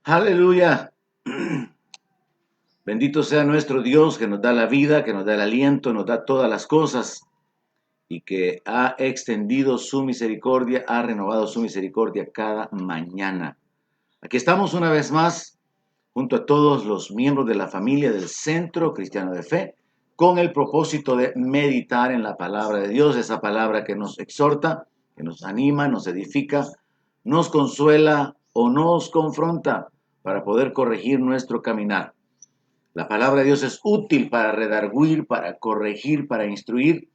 Aleluya. Bendito sea nuestro Dios que nos da la vida, que nos da el aliento, nos da todas las cosas y que ha extendido su misericordia, ha renovado su misericordia cada mañana. Aquí estamos una vez más junto a todos los miembros de la familia del Centro Cristiano de Fe con el propósito de meditar en la palabra de Dios, esa palabra que nos exhorta, que nos anima, nos edifica, nos consuela o nos confronta para poder corregir nuestro caminar. La palabra de Dios es útil para redarguir, para corregir, para instruir,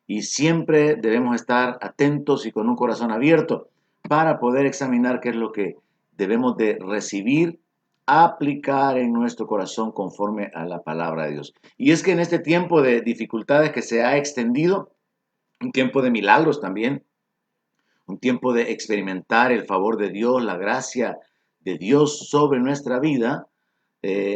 y siempre debemos estar atentos y con un corazón abierto para poder examinar qué es lo que debemos de recibir, aplicar en nuestro corazón conforme a la palabra de Dios. Y es que en este tiempo de dificultades que se ha extendido, un tiempo de milagros también, un tiempo de experimentar el favor de Dios, la gracia de Dios sobre nuestra vida,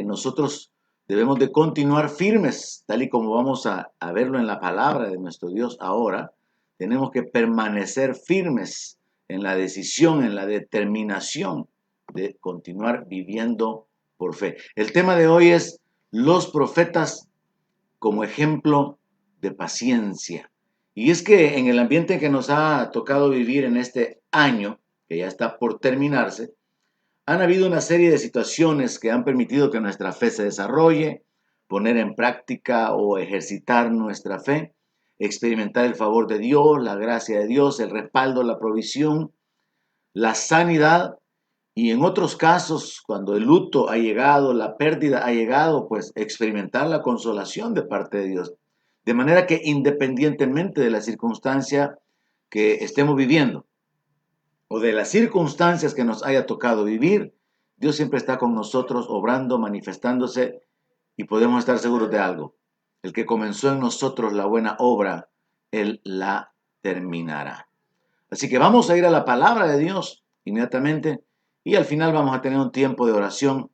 nosotros debemos de continuar firmes, tal y como vamos a verlo en la palabra de nuestro Dios ahora. Tenemos que permanecer firmes en la decisión, en la determinación de continuar viviendo por fe. El tema de hoy es los profetas como ejemplo de paciencia. Y es que en el ambiente que nos ha tocado vivir en este año, que ya está por terminarse, han habido una serie de situaciones que han permitido que nuestra fe se desarrolle, poner en práctica o ejercitar nuestra fe, experimentar el favor de Dios, la gracia de Dios, el respaldo, la provisión, la sanidad y en otros casos, cuando el luto ha llegado, la pérdida ha llegado, pues experimentar la consolación de parte de Dios. De manera que independientemente de la circunstancia que estemos viviendo, o de las circunstancias que nos haya tocado vivir, Dios siempre está con nosotros, obrando, manifestándose, y podemos estar seguros de algo. El que comenzó en nosotros la buena obra, Él la terminará. Así que vamos a ir a la palabra de Dios inmediatamente y al final vamos a tener un tiempo de oración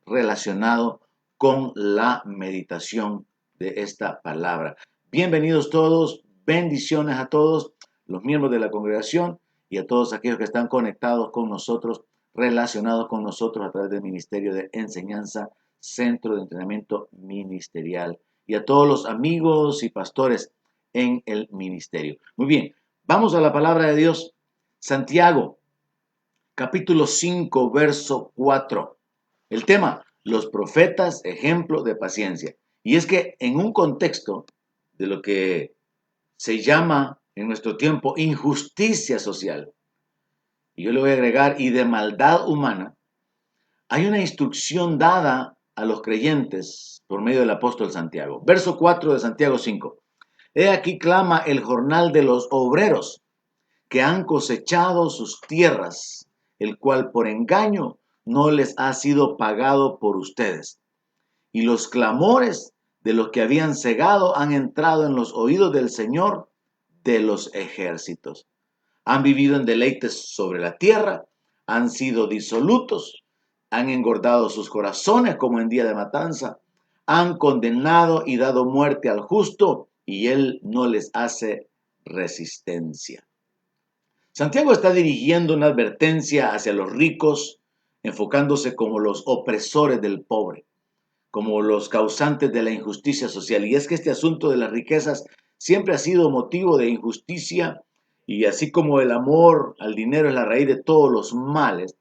relacionado con la meditación de esta palabra. Bienvenidos todos, bendiciones a todos los miembros de la congregación y a todos aquellos que están conectados con nosotros, relacionados con nosotros a través del Ministerio de Enseñanza, Centro de Entrenamiento Ministerial, y a todos los amigos y pastores en el ministerio. Muy bien, vamos a la palabra de Dios. Santiago, capítulo 5, verso 4. El tema, los profetas, ejemplo de paciencia. Y es que en un contexto de lo que se llama en nuestro tiempo injusticia social, y yo le voy a agregar, y de maldad humana, hay una instrucción dada a los creyentes por medio del apóstol Santiago. Verso 4 de Santiago 5. He aquí clama el jornal de los obreros que han cosechado sus tierras, el cual por engaño no les ha sido pagado por ustedes. Y los clamores de los que habían cegado han entrado en los oídos del Señor de los ejércitos. Han vivido en deleites sobre la tierra, han sido disolutos, han engordado sus corazones como en día de matanza, han condenado y dado muerte al justo, y él no les hace resistencia. Santiago está dirigiendo una advertencia hacia los ricos, enfocándose como los opresores del pobre, como los causantes de la injusticia social. Y es que este asunto de las riquezas siempre ha sido motivo de injusticia, y así como el amor al dinero es la raíz de todos los males,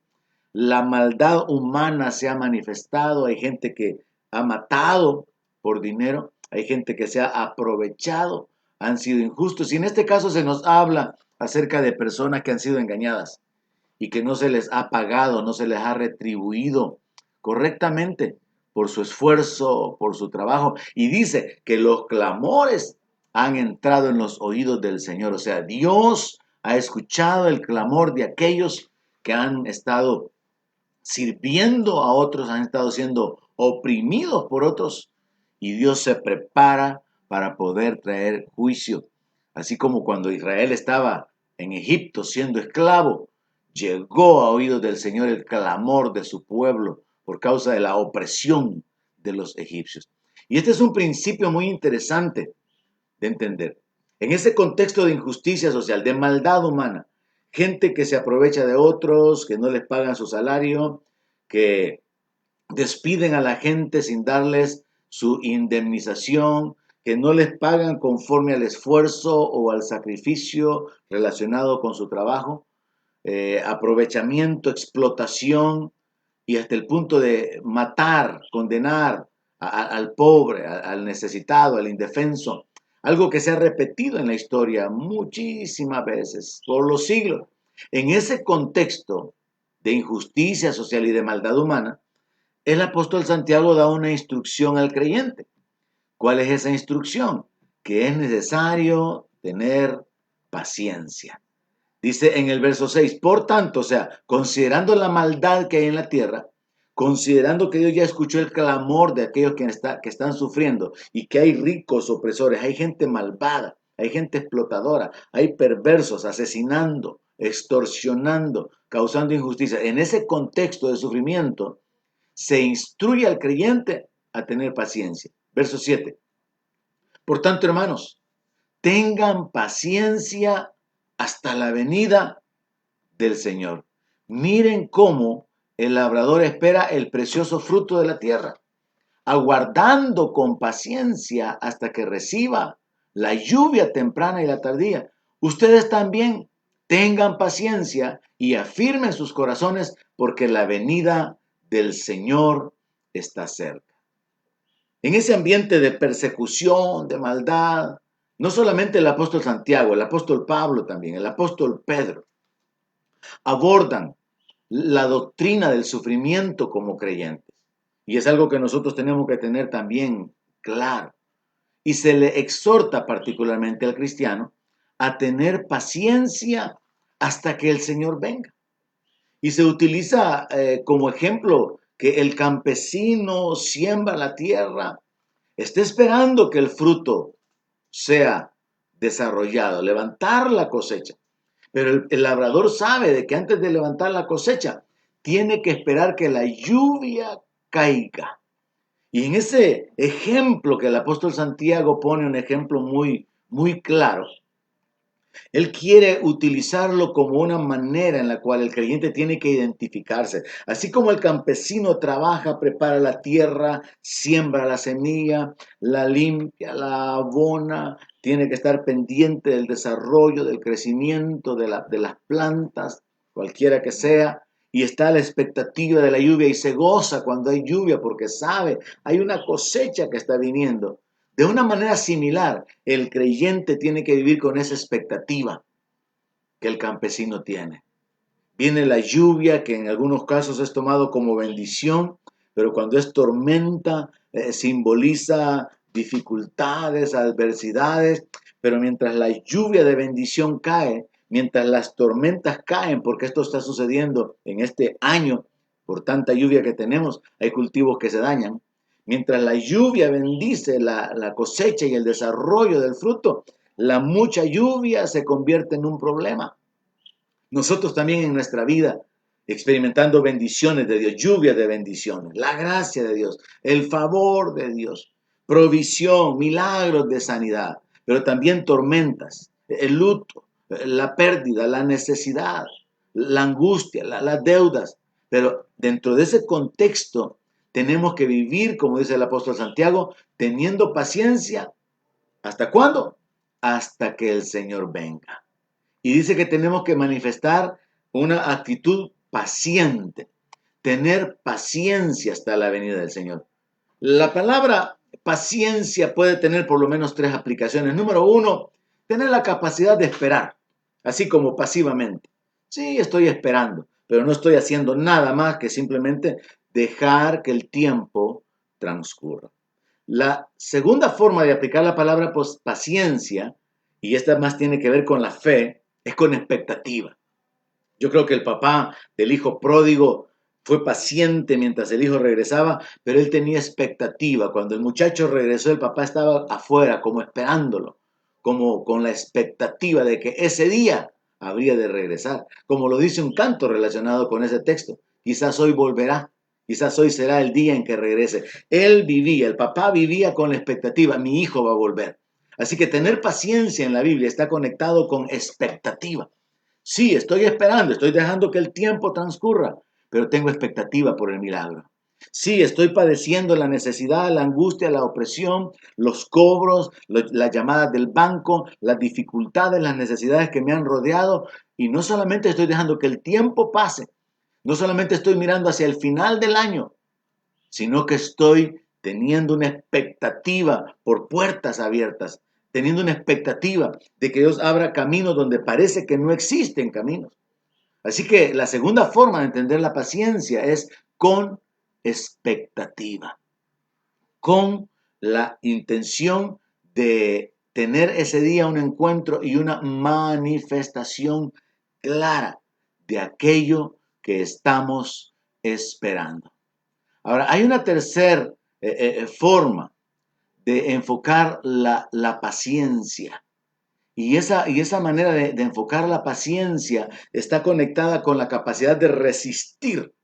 la maldad humana se ha manifestado. Hay gente que ha matado por dinero, hay gente que se ha aprovechado, han sido injustos. Y en este caso se nos habla acerca de personas que han sido engañadas y que no se les ha pagado, no se les ha retribuido correctamente por su esfuerzo, por su trabajo. Y dice que los clamores han entrado en los oídos del Señor. O sea, Dios ha escuchado el clamor de aquellos que han estado sirviendo a otros, han estado siendo oprimidos por otros, y Dios se prepara para poder traer juicio. Así como cuando Israel estaba en Egipto siendo esclavo, llegó a oídos del Señor el clamor de su pueblo por causa de la opresión de los egipcios. Y este es un principio muy interesante de entender. En ese contexto de injusticia social, de maldad humana, gente que se aprovecha de otros, que no les pagan su salario, que despiden a la gente sin darles su indemnización, que no les pagan conforme al esfuerzo o al sacrificio relacionado con su trabajo, aprovechamiento, explotación y hasta el punto de matar, condenar al pobre, al necesitado, al indefenso. Algo que se ha repetido en la historia muchísimas veces, por los siglos. En ese contexto de injusticia social y de maldad humana, el apóstol Santiago da una instrucción al creyente. ¿Cuál es esa instrucción? Que es necesario tener paciencia. Dice en el verso 6, por tanto, o sea, considerando la maldad que hay en la tierra, considerando que Dios ya escuchó el clamor de aquellos que están sufriendo y que hay ricos opresores, hay gente malvada, hay gente explotadora, hay perversos asesinando, extorsionando, causando injusticia. En ese contexto de sufrimiento, se instruye al creyente a tener paciencia. Verso 7. Por tanto, hermanos, tengan paciencia hasta la venida del Señor. Miren cómo el labrador espera el precioso fruto de la tierra, aguardando con paciencia hasta que reciba la lluvia temprana y la tardía. Ustedes también tengan paciencia y afirmen sus corazones, porque la venida del Señor está cerca. En ese ambiente de persecución, de maldad, no solamente el apóstol Santiago, el apóstol Pablo también, el apóstol Pedro, abordan la doctrina del sufrimiento como creyentes. Y es algo que nosotros tenemos que tener también claro. Y se le exhorta particularmente al cristiano a tener paciencia hasta que el Señor venga. Y se utiliza como ejemplo que el campesino siembra la tierra, está esperando que el fruto sea desarrollado, levantar la cosecha. Pero el labrador sabe de que antes de levantar la cosecha, tiene que esperar que la lluvia caiga. Y en ese ejemplo que el apóstol Santiago pone, un ejemplo muy, muy claro, él quiere utilizarlo como una manera en la cual el creyente tiene que identificarse. Así como el campesino trabaja, prepara la tierra, siembra la semilla, la limpia, la abona, tiene que estar pendiente del desarrollo, del crecimiento de las plantas, cualquiera que sea, y está a la expectativa de la lluvia y se goza cuando hay lluvia porque sabe, hay una cosecha que está viniendo. De una manera similar, el creyente tiene que vivir con esa expectativa que el campesino tiene. Viene la lluvia, que en algunos casos es tomado como bendición, pero cuando es tormenta, simboliza dificultades, adversidades, pero mientras la lluvia de bendición cae, mientras las tormentas caen, porque esto está sucediendo en este año, por tanta lluvia que tenemos, hay cultivos que se dañan. Mientras la lluvia bendice la cosecha y el desarrollo del fruto, la mucha lluvia se convierte en un problema. Nosotros también en nuestra vida, experimentando bendiciones de Dios, lluvia de bendiciones, la gracia de Dios, el favor de Dios, provisión, milagros de sanidad, pero también tormentas, el luto, la pérdida, la necesidad, la angustia, las deudas. Pero dentro de ese contexto tenemos que vivir, como dice el apóstol Santiago, teniendo paciencia. ¿Hasta cuándo? Hasta que el Señor venga. Y dice que tenemos que manifestar una actitud paciente, tener paciencia hasta la venida del Señor. La palabra paciencia puede tener por lo menos tres aplicaciones. Número uno, tener la capacidad de esperar, así como pasivamente. Sí, estoy esperando, pero no estoy haciendo nada más que simplemente dejar que el tiempo transcurra. La segunda forma de aplicar la palabra paciencia, y esta más tiene que ver con la fe, es con expectativa. Yo creo que el papá del hijo pródigo fue paciente mientras el hijo regresaba, pero él tenía expectativa. Cuando el muchacho regresó, el papá estaba afuera, como esperándolo, como con la expectativa de que ese día habría de regresar. Como lo dice un canto relacionado con ese texto. Quizás hoy volverá, quizás hoy será el día en que regrese. Él vivía, el papá vivía con la expectativa, mi hijo va a volver. Así que tener paciencia en la Biblia está conectado con expectativa. Sí, estoy esperando, estoy dejando que el tiempo transcurra, pero tengo expectativa por el milagro. Sí, estoy padeciendo la necesidad, la angustia, la opresión, los cobros, las llamadas del banco, las dificultades, las necesidades que me han rodeado. Y no solamente estoy dejando que el tiempo pase, no solamente estoy mirando hacia el final del año, sino que estoy teniendo una expectativa por puertas abiertas, teniendo una expectativa de que Dios abra caminos donde parece que no existen caminos. Así que la segunda forma de entender la paciencia es con expectativa, con la intención de tener ese día un encuentro y una manifestación clara de aquello que estamos esperando. Ahora, hay una tercera forma de enfocar la paciencia. Y esa manera de enfocar la paciencia está conectada con la capacidad de resistir.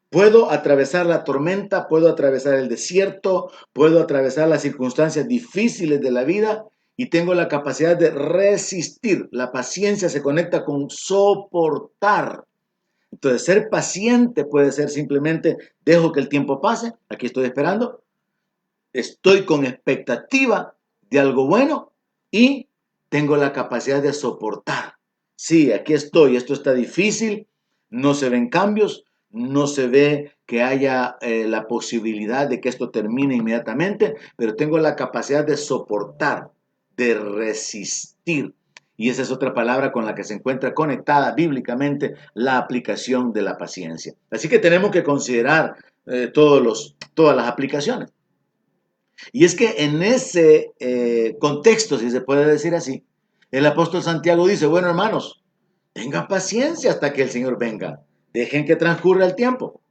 Puedo atravesar la tormenta, puedo atravesar el desierto, puedo atravesar las circunstancias difíciles de la vida y tengo la capacidad de resistir. La paciencia se conecta con soportar. Entonces, ser paciente puede ser simplemente, dejo que el tiempo pase, aquí estoy esperando, estoy con expectativa de algo bueno y tengo la capacidad de soportar. Sí, aquí estoy, esto está difícil, no se ven cambios, no se ve que haya la posibilidad de que esto termine inmediatamente, pero tengo la capacidad de soportar, de resistir. Y esa es otra palabra con la que se encuentra conectada bíblicamente la aplicación de la paciencia. Así que tenemos que considerar todas las aplicaciones. Y es que en ese contexto, si se puede decir así, el apóstol Santiago dice, bueno hermanos, tengan paciencia hasta que el Señor venga. Dejen que transcurra el tiempo.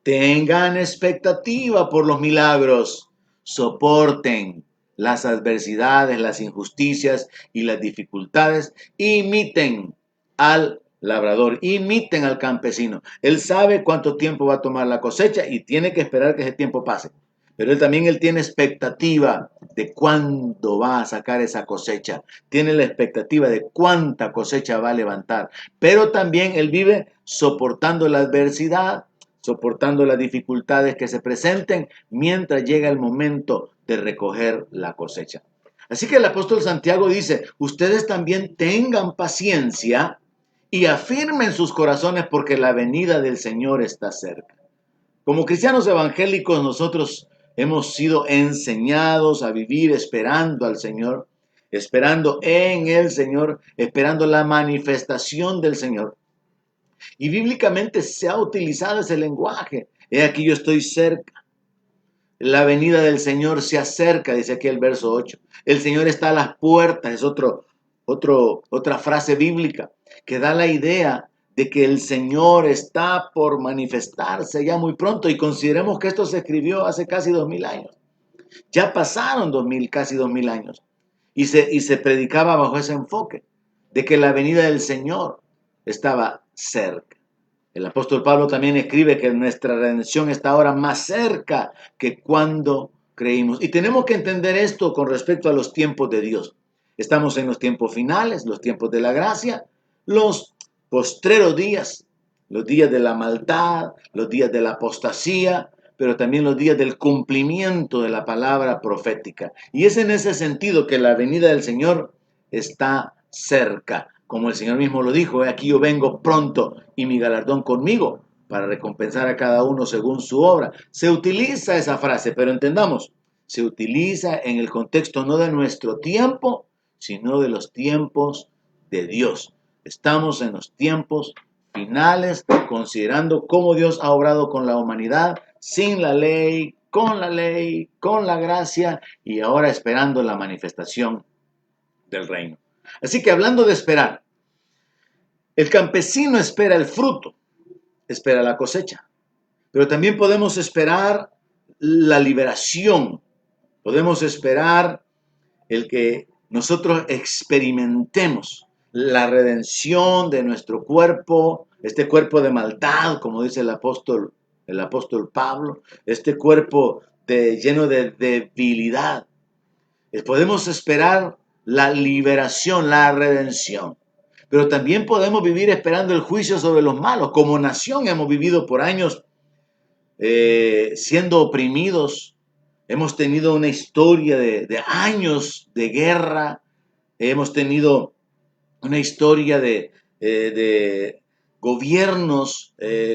Tengan expectativa por los milagros. Soporten las adversidades, las injusticias y las dificultades. Imiten al labrador, imiten al campesino. Él sabe cuánto tiempo va a tomar la cosecha y tiene que esperar que ese tiempo pase. Pero él tiene expectativa de cuándo va a sacar esa cosecha. Tiene la expectativa de cuánta cosecha va a levantar. Pero también él vive soportando la adversidad, soportando las dificultades que se presenten mientras llega el momento de recoger la cosecha. Así que el apóstol Santiago dice, ustedes también tengan paciencia y afirmen sus corazones porque la venida del Señor está cerca. Como cristianos evangélicos nosotros hemos sido enseñados a vivir esperando al Señor, esperando en el Señor, esperando la manifestación del Señor. Y bíblicamente se ha utilizado ese lenguaje. He aquí yo estoy cerca. La venida del Señor se acerca, dice aquí el verso 8. El Señor está a las puertas, es otra frase bíblica que da la idea de que el Señor está por manifestarse ya muy pronto. Y consideremos que esto se escribió hace casi 2000 años. Ya pasaron casi 2000 años. Y se predicaba bajo ese enfoque de que la venida del Señor estaba cerca. El apóstol Pablo también escribe que nuestra redención está ahora más cerca que cuando creímos. Y tenemos que entender esto con respecto a los tiempos de Dios. Estamos en los tiempos finales, los tiempos de la gracia, los postreros días, los días de la maldad, los días de la apostasía, pero también los días del cumplimiento de la palabra profética. Y es en ese sentido que la venida del Señor está cerca. Como el Señor mismo lo dijo, aquí yo vengo pronto y mi galardón conmigo para recompensar a cada uno según su obra. Se utiliza esa frase, pero entendamos, se utiliza en el contexto no de nuestro tiempo, sino de los tiempos de Dios. Estamos en los tiempos finales, considerando cómo Dios ha obrado con la humanidad, sin la ley, con la gracia y ahora esperando la manifestación del reino. Así que hablando de esperar, el campesino espera el fruto, espera la cosecha, pero también podemos esperar la liberación, podemos esperar el que nosotros experimentemos la redención de nuestro cuerpo, este cuerpo de maldad, como dice el apóstol Pablo, este cuerpo lleno de debilidad. Podemos esperar la liberación, la redención. Pero también podemos vivir esperando el juicio sobre los malos. Como nación hemos vivido por años siendo oprimidos. Hemos tenido una historia de años de guerra. Hemos tenido una historia de gobiernos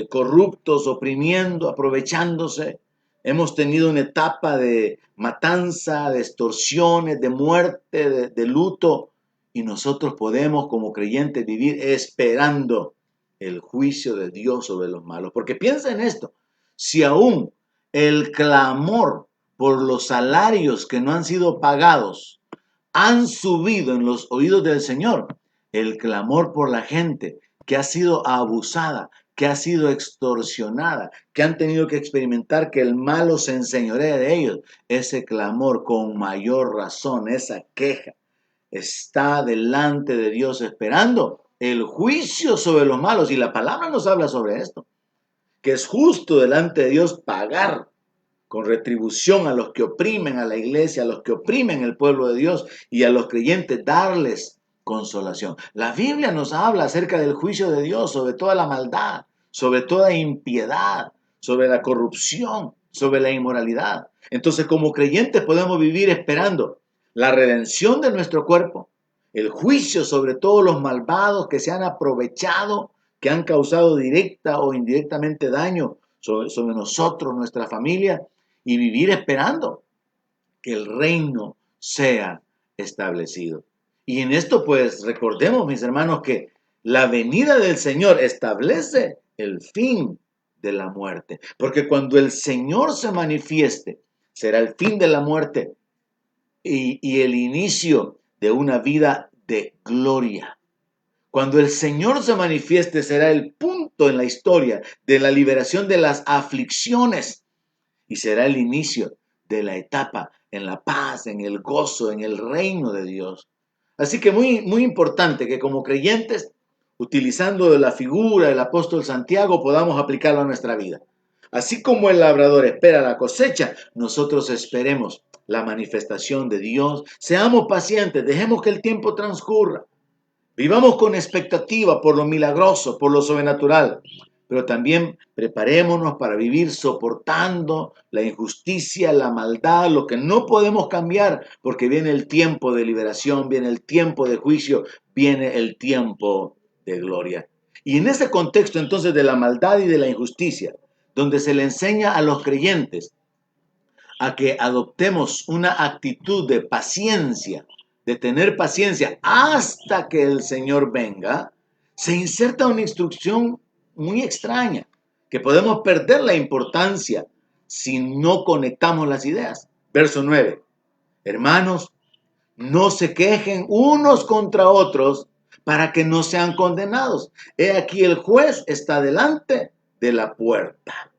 corruptos, oprimiendo, aprovechándose. Hemos tenido una etapa de matanza, de extorsiones, de muerte, de luto. Y nosotros podemos, como creyentes, vivir esperando el juicio de Dios sobre los malos. Porque piensa en esto, si aún el clamor por los salarios que no han sido pagados han subido en los oídos del Señor, el clamor por la gente que ha sido abusada, que ha sido extorsionada, que han tenido que experimentar que el malo se enseñorea de ellos, ese clamor con mayor razón, esa queja, está delante de Dios esperando el juicio sobre los malos. Y la palabra nos habla sobre esto, que es justo delante de Dios pagar con retribución a los que oprimen a la iglesia, a los que oprimen el pueblo de Dios y a los creyentes darles consolación. La Biblia nos habla acerca del juicio de Dios sobre toda la maldad, sobre toda impiedad, sobre la corrupción, sobre la inmoralidad. Entonces, como creyentes podemos vivir esperando la redención de nuestro cuerpo, el juicio sobre todos los malvados que se han aprovechado, que han causado directa o indirectamente daño sobre nosotros, nuestra familia, y vivir esperando que el reino sea establecido. Y en esto, pues, recordemos, mis hermanos, que la venida del Señor establece el fin de la muerte. Porque cuando el Señor se manifieste, será el fin de la muerte y el inicio de una vida de gloria. Cuando el Señor se manifieste, será el punto en la historia de la liberación de las aflicciones y será el inicio de la etapa en la paz, en el gozo, en el reino de Dios. Así que muy importante que como creyentes, utilizando la figura del apóstol Santiago, podamos aplicarlo a nuestra vida. Así como el labrador espera la cosecha, nosotros esperemos la manifestación de Dios. Seamos pacientes, dejemos que el tiempo transcurra. Vivamos con expectativa por lo milagroso, por lo sobrenatural, pero también preparémonos para vivir soportando la injusticia, la maldad, lo que no podemos cambiar, porque viene el tiempo de liberación, viene el tiempo de juicio, viene el tiempo de gloria. Y en ese contexto entonces de la maldad y de la injusticia, donde se le enseña a los creyentes a que adoptemos una actitud de paciencia, de tener paciencia hasta que el Señor venga, se inserta una instrucción muy extraña, que podemos perder la importancia si no conectamos las ideas. Verso 9. Hermanos, no se quejen unos contra otros para que no sean condenados. He aquí el juez está delante de la puerta.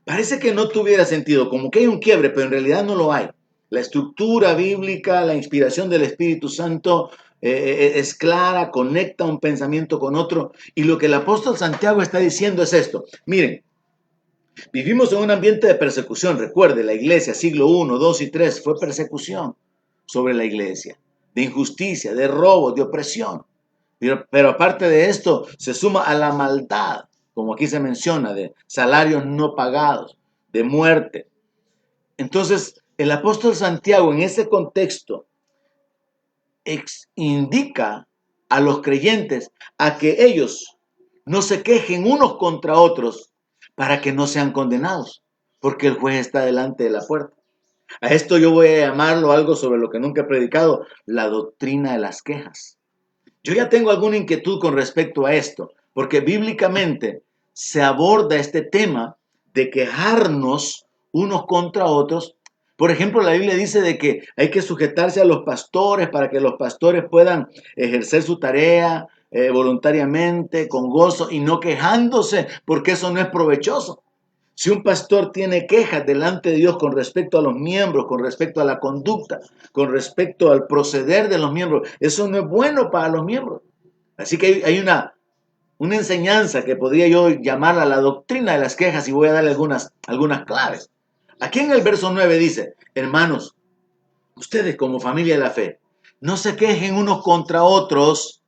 Parece que no tuviera sentido, como que hay un quiebre, pero en realidad no lo hay. La estructura bíblica, la inspiración del Espíritu Santo es clara, conecta un pensamiento con otro. Y lo que el apóstol Santiago está diciendo es esto. Miren, vivimos en un ambiente de persecución. Recuerde, la iglesia, siglo I, II y III, fue persecución sobre la iglesia. De injusticia, de robo, de opresión. Pero aparte de esto, se suma a la maldad, como aquí se menciona, de salarios no pagados, de muerte. Entonces, el apóstol Santiago en ese contexto indica a los creyentes a que ellos no se quejen unos contra otros para que no sean condenados, porque el juez está delante de la puerta. A esto yo voy a llamarlo algo sobre lo que nunca he predicado, la doctrina de las quejas. Yo ya tengo alguna inquietud con respecto a esto, porque bíblicamente se aborda este tema de quejarnos unos contra otros. Por ejemplo, la Biblia dice de que hay que sujetarse a los pastores para que los pastores puedan ejercer su tarea voluntariamente, con gozo y no quejándose, porque eso no es provechoso. Si un pastor tiene quejas delante de Dios con respecto a los miembros, con respecto a la conducta, con respecto al proceder de los miembros, eso no es bueno para los miembros. Así que hay una enseñanza que podría yo llamarla la doctrina de las quejas y voy a darle algunas claves. Aquí en el verso 9 dice, hermanos, ustedes como familia de la fe, no se quejen unos contra otros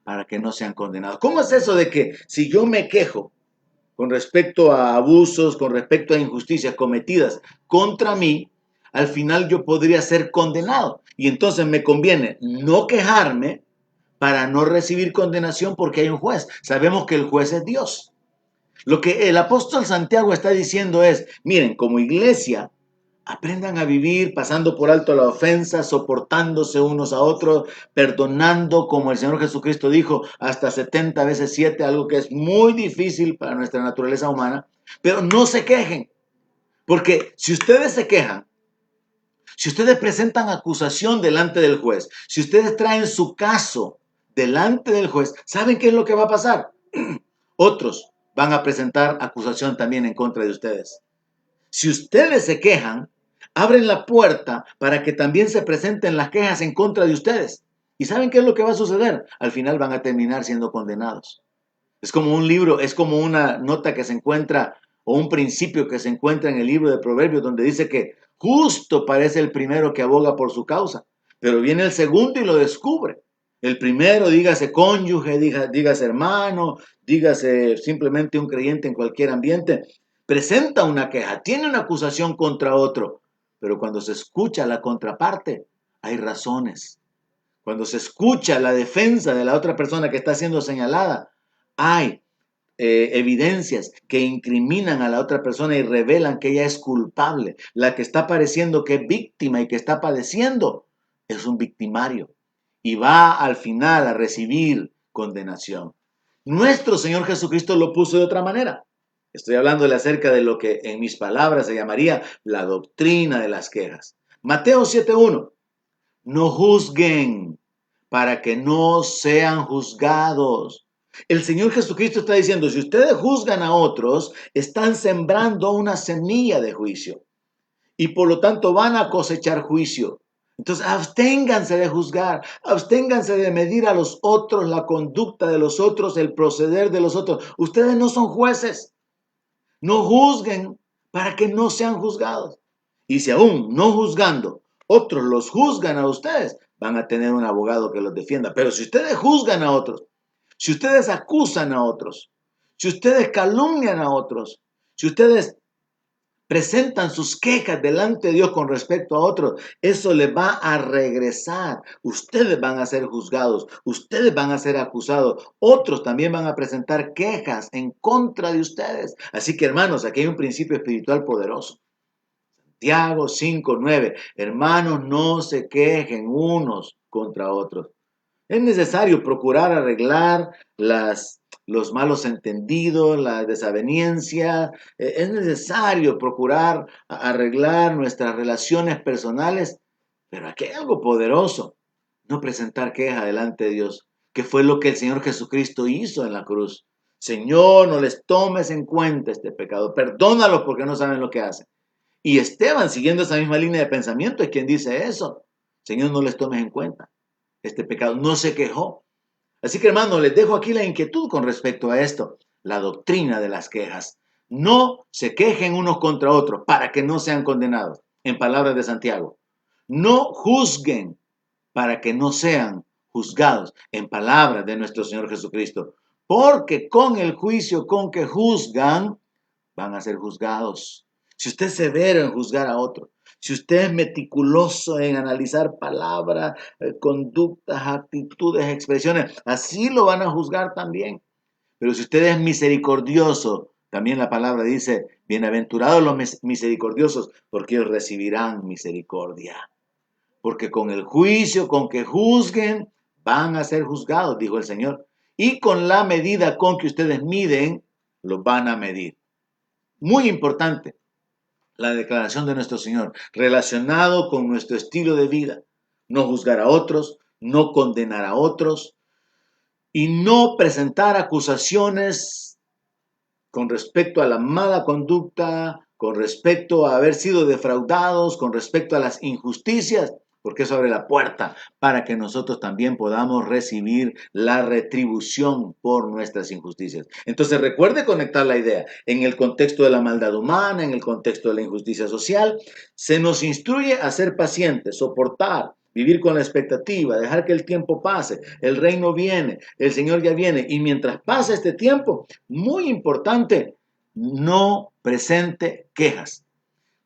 para que no sean condenados. ¿Cómo es eso de que si yo me quejo con respecto a abusos, con respecto a injusticias cometidas contra mí, al final yo podría ser condenado? Y entonces me conviene no quejarme para no recibir condenación porque hay un juez. Sabemos que el juez es Dios. Lo que el apóstol Santiago está diciendo es, miren, como iglesia, aprendan a vivir pasando por alto la ofensa, soportándose unos a otros, perdonando, como el Señor Jesucristo dijo, hasta 70 veces 7, algo que es muy difícil para nuestra naturaleza humana. Pero no se quejen, porque si ustedes se quejan, si ustedes presentan acusación delante del juez, si ustedes traen su caso delante del juez, ¿saben qué es lo que va a pasar? Otros van a presentar acusación también en contra de ustedes. Si ustedes se quejan, abren la puerta para que también se presenten las quejas en contra de ustedes. ¿Y saben qué es lo que va a suceder? Al final van a terminar siendo condenados. Es como un libro, es como una nota que se encuentra o un principio que se encuentra en el libro de Proverbios donde dice que justo parece el primero que aboga por su causa, pero viene el segundo y lo descubre. El primero, dígase cónyuge, dígase hermano, dígase simplemente un creyente en cualquier ambiente, presenta una queja, tiene una acusación contra otro, pero cuando se escucha la contraparte, hay razones. Cuando se escucha la defensa de la otra persona que está siendo señalada, hay evidencias que incriminan a la otra persona y revelan que ella es culpable. La que está pareciendo que es víctima y que está padeciendo es un victimario y va al final a recibir condenación. Nuestro Señor Jesucristo lo puso de otra manera. Estoy hablándole acerca de lo que en mis palabras se llamaría la doctrina de las quejas. Mateo 7:1. No juzguen para que no sean juzgados. El Señor Jesucristo está diciendo, si ustedes juzgan a otros, están sembrando una semilla de juicio y por lo tanto van a cosechar juicio. Entonces, absténganse de juzgar, absténganse de medir a los otros, la conducta de los otros, el proceder de los otros. Ustedes no son jueces. No juzguen para que no sean juzgados. Y si aún no juzgando, otros los juzgan a ustedes, van a tener un abogado que los defienda. Pero si ustedes juzgan a otros, si ustedes acusan a otros, si ustedes calumnian a otros, si ustedes presentan sus quejas delante de Dios con respecto a otros, eso les va a regresar. Ustedes van a ser juzgados, ustedes van a ser acusados, otros también van a presentar quejas en contra de ustedes. Así que hermanos, aquí hay un principio espiritual poderoso. Santiago 5:9. Hermanos, no se quejen unos contra otros. Es necesario procurar arreglar los malos entendidos, la desaveniencia. Es necesario procurar arreglar nuestras relaciones personales. Pero aquí hay algo poderoso. No presentar queja delante de Dios, que fue lo que el Señor Jesucristo hizo en la cruz. Señor, no les tomes en cuenta este pecado. Perdónalos porque no saben lo que hacen. Y Esteban, siguiendo esa misma línea de pensamiento, es quien dice eso. Señor, no les tomes en cuenta este pecado. No se quejó. Así que hermano, les dejo aquí la inquietud con respecto a esto, la doctrina de las quejas. No se quejen unos contra otros para que no sean condenados, en palabras de Santiago. No juzguen para que no sean juzgados, en palabras de nuestro Señor Jesucristo. Porque con el juicio con que juzgan, van a ser juzgados. Si usted es severo en juzgar a otro, si usted es meticuloso en analizar palabras, conductas, actitudes, expresiones, así lo van a juzgar también. Pero si usted es misericordioso, también la palabra dice, bienaventurados los misericordiosos, porque ellos recibirán misericordia. Porque con el juicio con que juzguen, van a ser juzgados, dijo el Señor. Y con la medida con que ustedes miden, los van a medir. Muy importante la declaración de nuestro Señor, relacionado con nuestro estilo de vida. No juzgar a otros, no condenar a otros y no presentar acusaciones con respecto a la mala conducta, con respecto a haber sido defraudados, con respecto a las injusticias, porque eso abre la puerta para que nosotros también podamos recibir la retribución por nuestras injusticias. Entonces recuerde conectar la idea en el contexto de la maldad humana, en el contexto de la injusticia social. Se nos instruye a ser pacientes, soportar, Vivir con la expectativa, dejar que el tiempo pase, el reino viene, el Señor ya viene. Y mientras pasa este tiempo, muy importante, no presente quejas,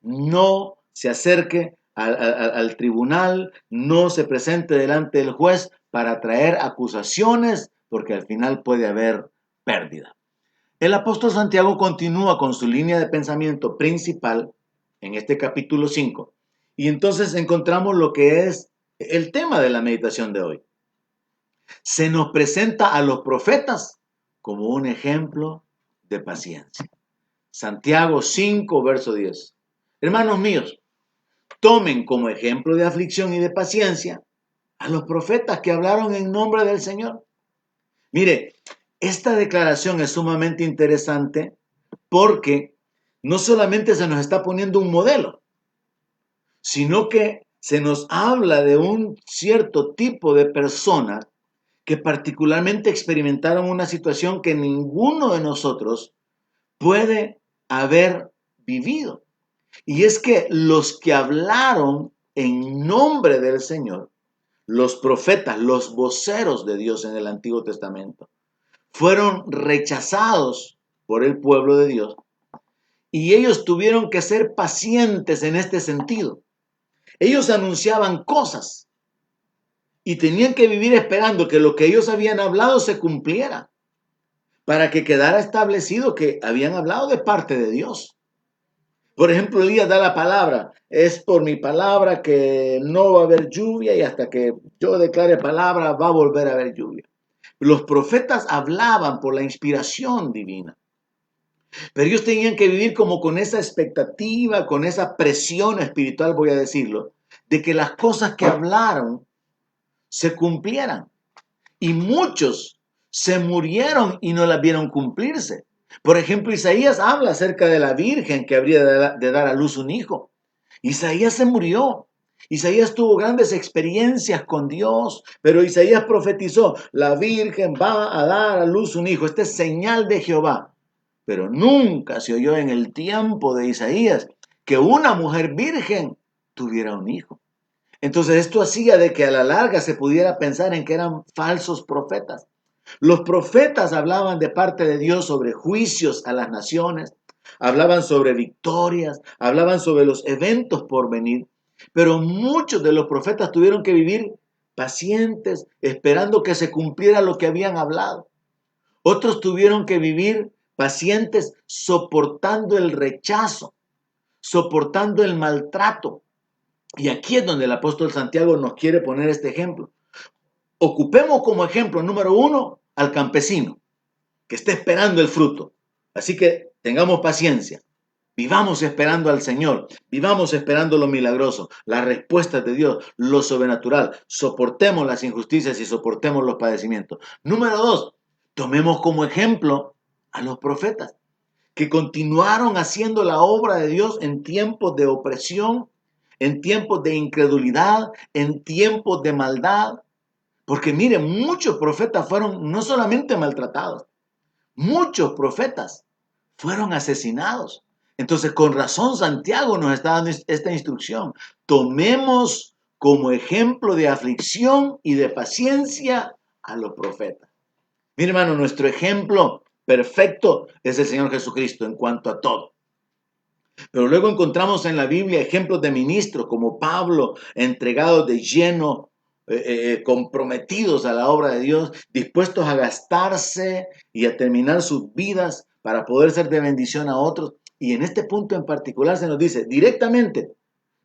no se acerque al tribunal, no se presente delante del juez para traer acusaciones, porque al final puede haber pérdida. El apóstol Santiago continúa con su línea de pensamiento principal en este capítulo 5. Y entonces encontramos lo que es el tema de la meditación de hoy. Se nos presenta a los profetas como un ejemplo de paciencia. Santiago 5, verso 10. Hermanos míos, tomen como ejemplo de aflicción y de paciencia a los profetas que hablaron en nombre del Señor. Mire, esta declaración es sumamente interesante porque no solamente se nos está poniendo un modelo, sino que se nos habla de un cierto tipo de personas que particularmente experimentaron una situación que ninguno de nosotros puede haber vivido. Y es que los que hablaron en nombre del Señor, los profetas, los voceros de Dios en el Antiguo Testamento, fueron rechazados por el pueblo de Dios y ellos tuvieron que ser pacientes en este sentido. Ellos anunciaban cosas y tenían que vivir esperando que lo que ellos habían hablado se cumpliera para que quedara establecido que habían hablado de parte de Dios. Por ejemplo, Elías da la palabra, es por mi palabra que no va a haber lluvia y hasta que yo declare palabra va a volver a haber lluvia. Los profetas hablaban por la inspiración divina, pero ellos tenían que vivir como con esa expectativa, con esa presión espiritual, voy a decirlo, de que las cosas que hablaron se cumplieran. Y muchos se murieron y no las vieron cumplirse. Por ejemplo, Isaías habla acerca de la virgen que habría de dar a luz un hijo. Isaías se murió. Isaías tuvo grandes experiencias con Dios, pero Isaías profetizó, la virgen va a dar a luz un hijo. Esta es señal de Jehová. Pero nunca se oyó en el tiempo de Isaías que una mujer virgen tuviera un hijo. Entonces esto hacía de que a la larga se pudiera pensar en que eran falsos profetas. Los profetas hablaban de parte de Dios sobre juicios a las naciones, hablaban sobre victorias, hablaban sobre los eventos por venir, pero muchos de los profetas tuvieron que vivir pacientes, esperando que se cumpliera lo que habían hablado. Otros tuvieron que vivir pacientes soportando el rechazo, soportando el maltrato. Y aquí es donde el apóstol Santiago nos quiere poner este ejemplo. Ocupemos como ejemplo número 1 al campesino que está esperando el fruto. Así que tengamos paciencia. Vivamos esperando al Señor. Vivamos esperando lo milagroso, las respuestas de Dios, lo sobrenatural. Soportemos las injusticias y soportemos los padecimientos. Número 2, tomemos como ejemplo a los profetas que continuaron haciendo la obra de Dios en tiempos de opresión, en tiempos de incredulidad, en tiempos de maldad. Porque miren, muchos profetas fueron no solamente maltratados, muchos profetas fueron asesinados. Entonces, con razón, Santiago nos está dando esta instrucción. Tomemos como ejemplo de aflicción y de paciencia a los profetas. Mi hermano, nuestro ejemplo perfecto es el Señor Jesucristo en cuanto a todo. Pero luego encontramos en la Biblia ejemplos de ministros como Pablo, entregados de lleno, comprometidos a la obra de Dios, dispuestos a gastarse y a terminar sus vidas para poder ser de bendición a otros. Y en este punto en particular se nos dice directamente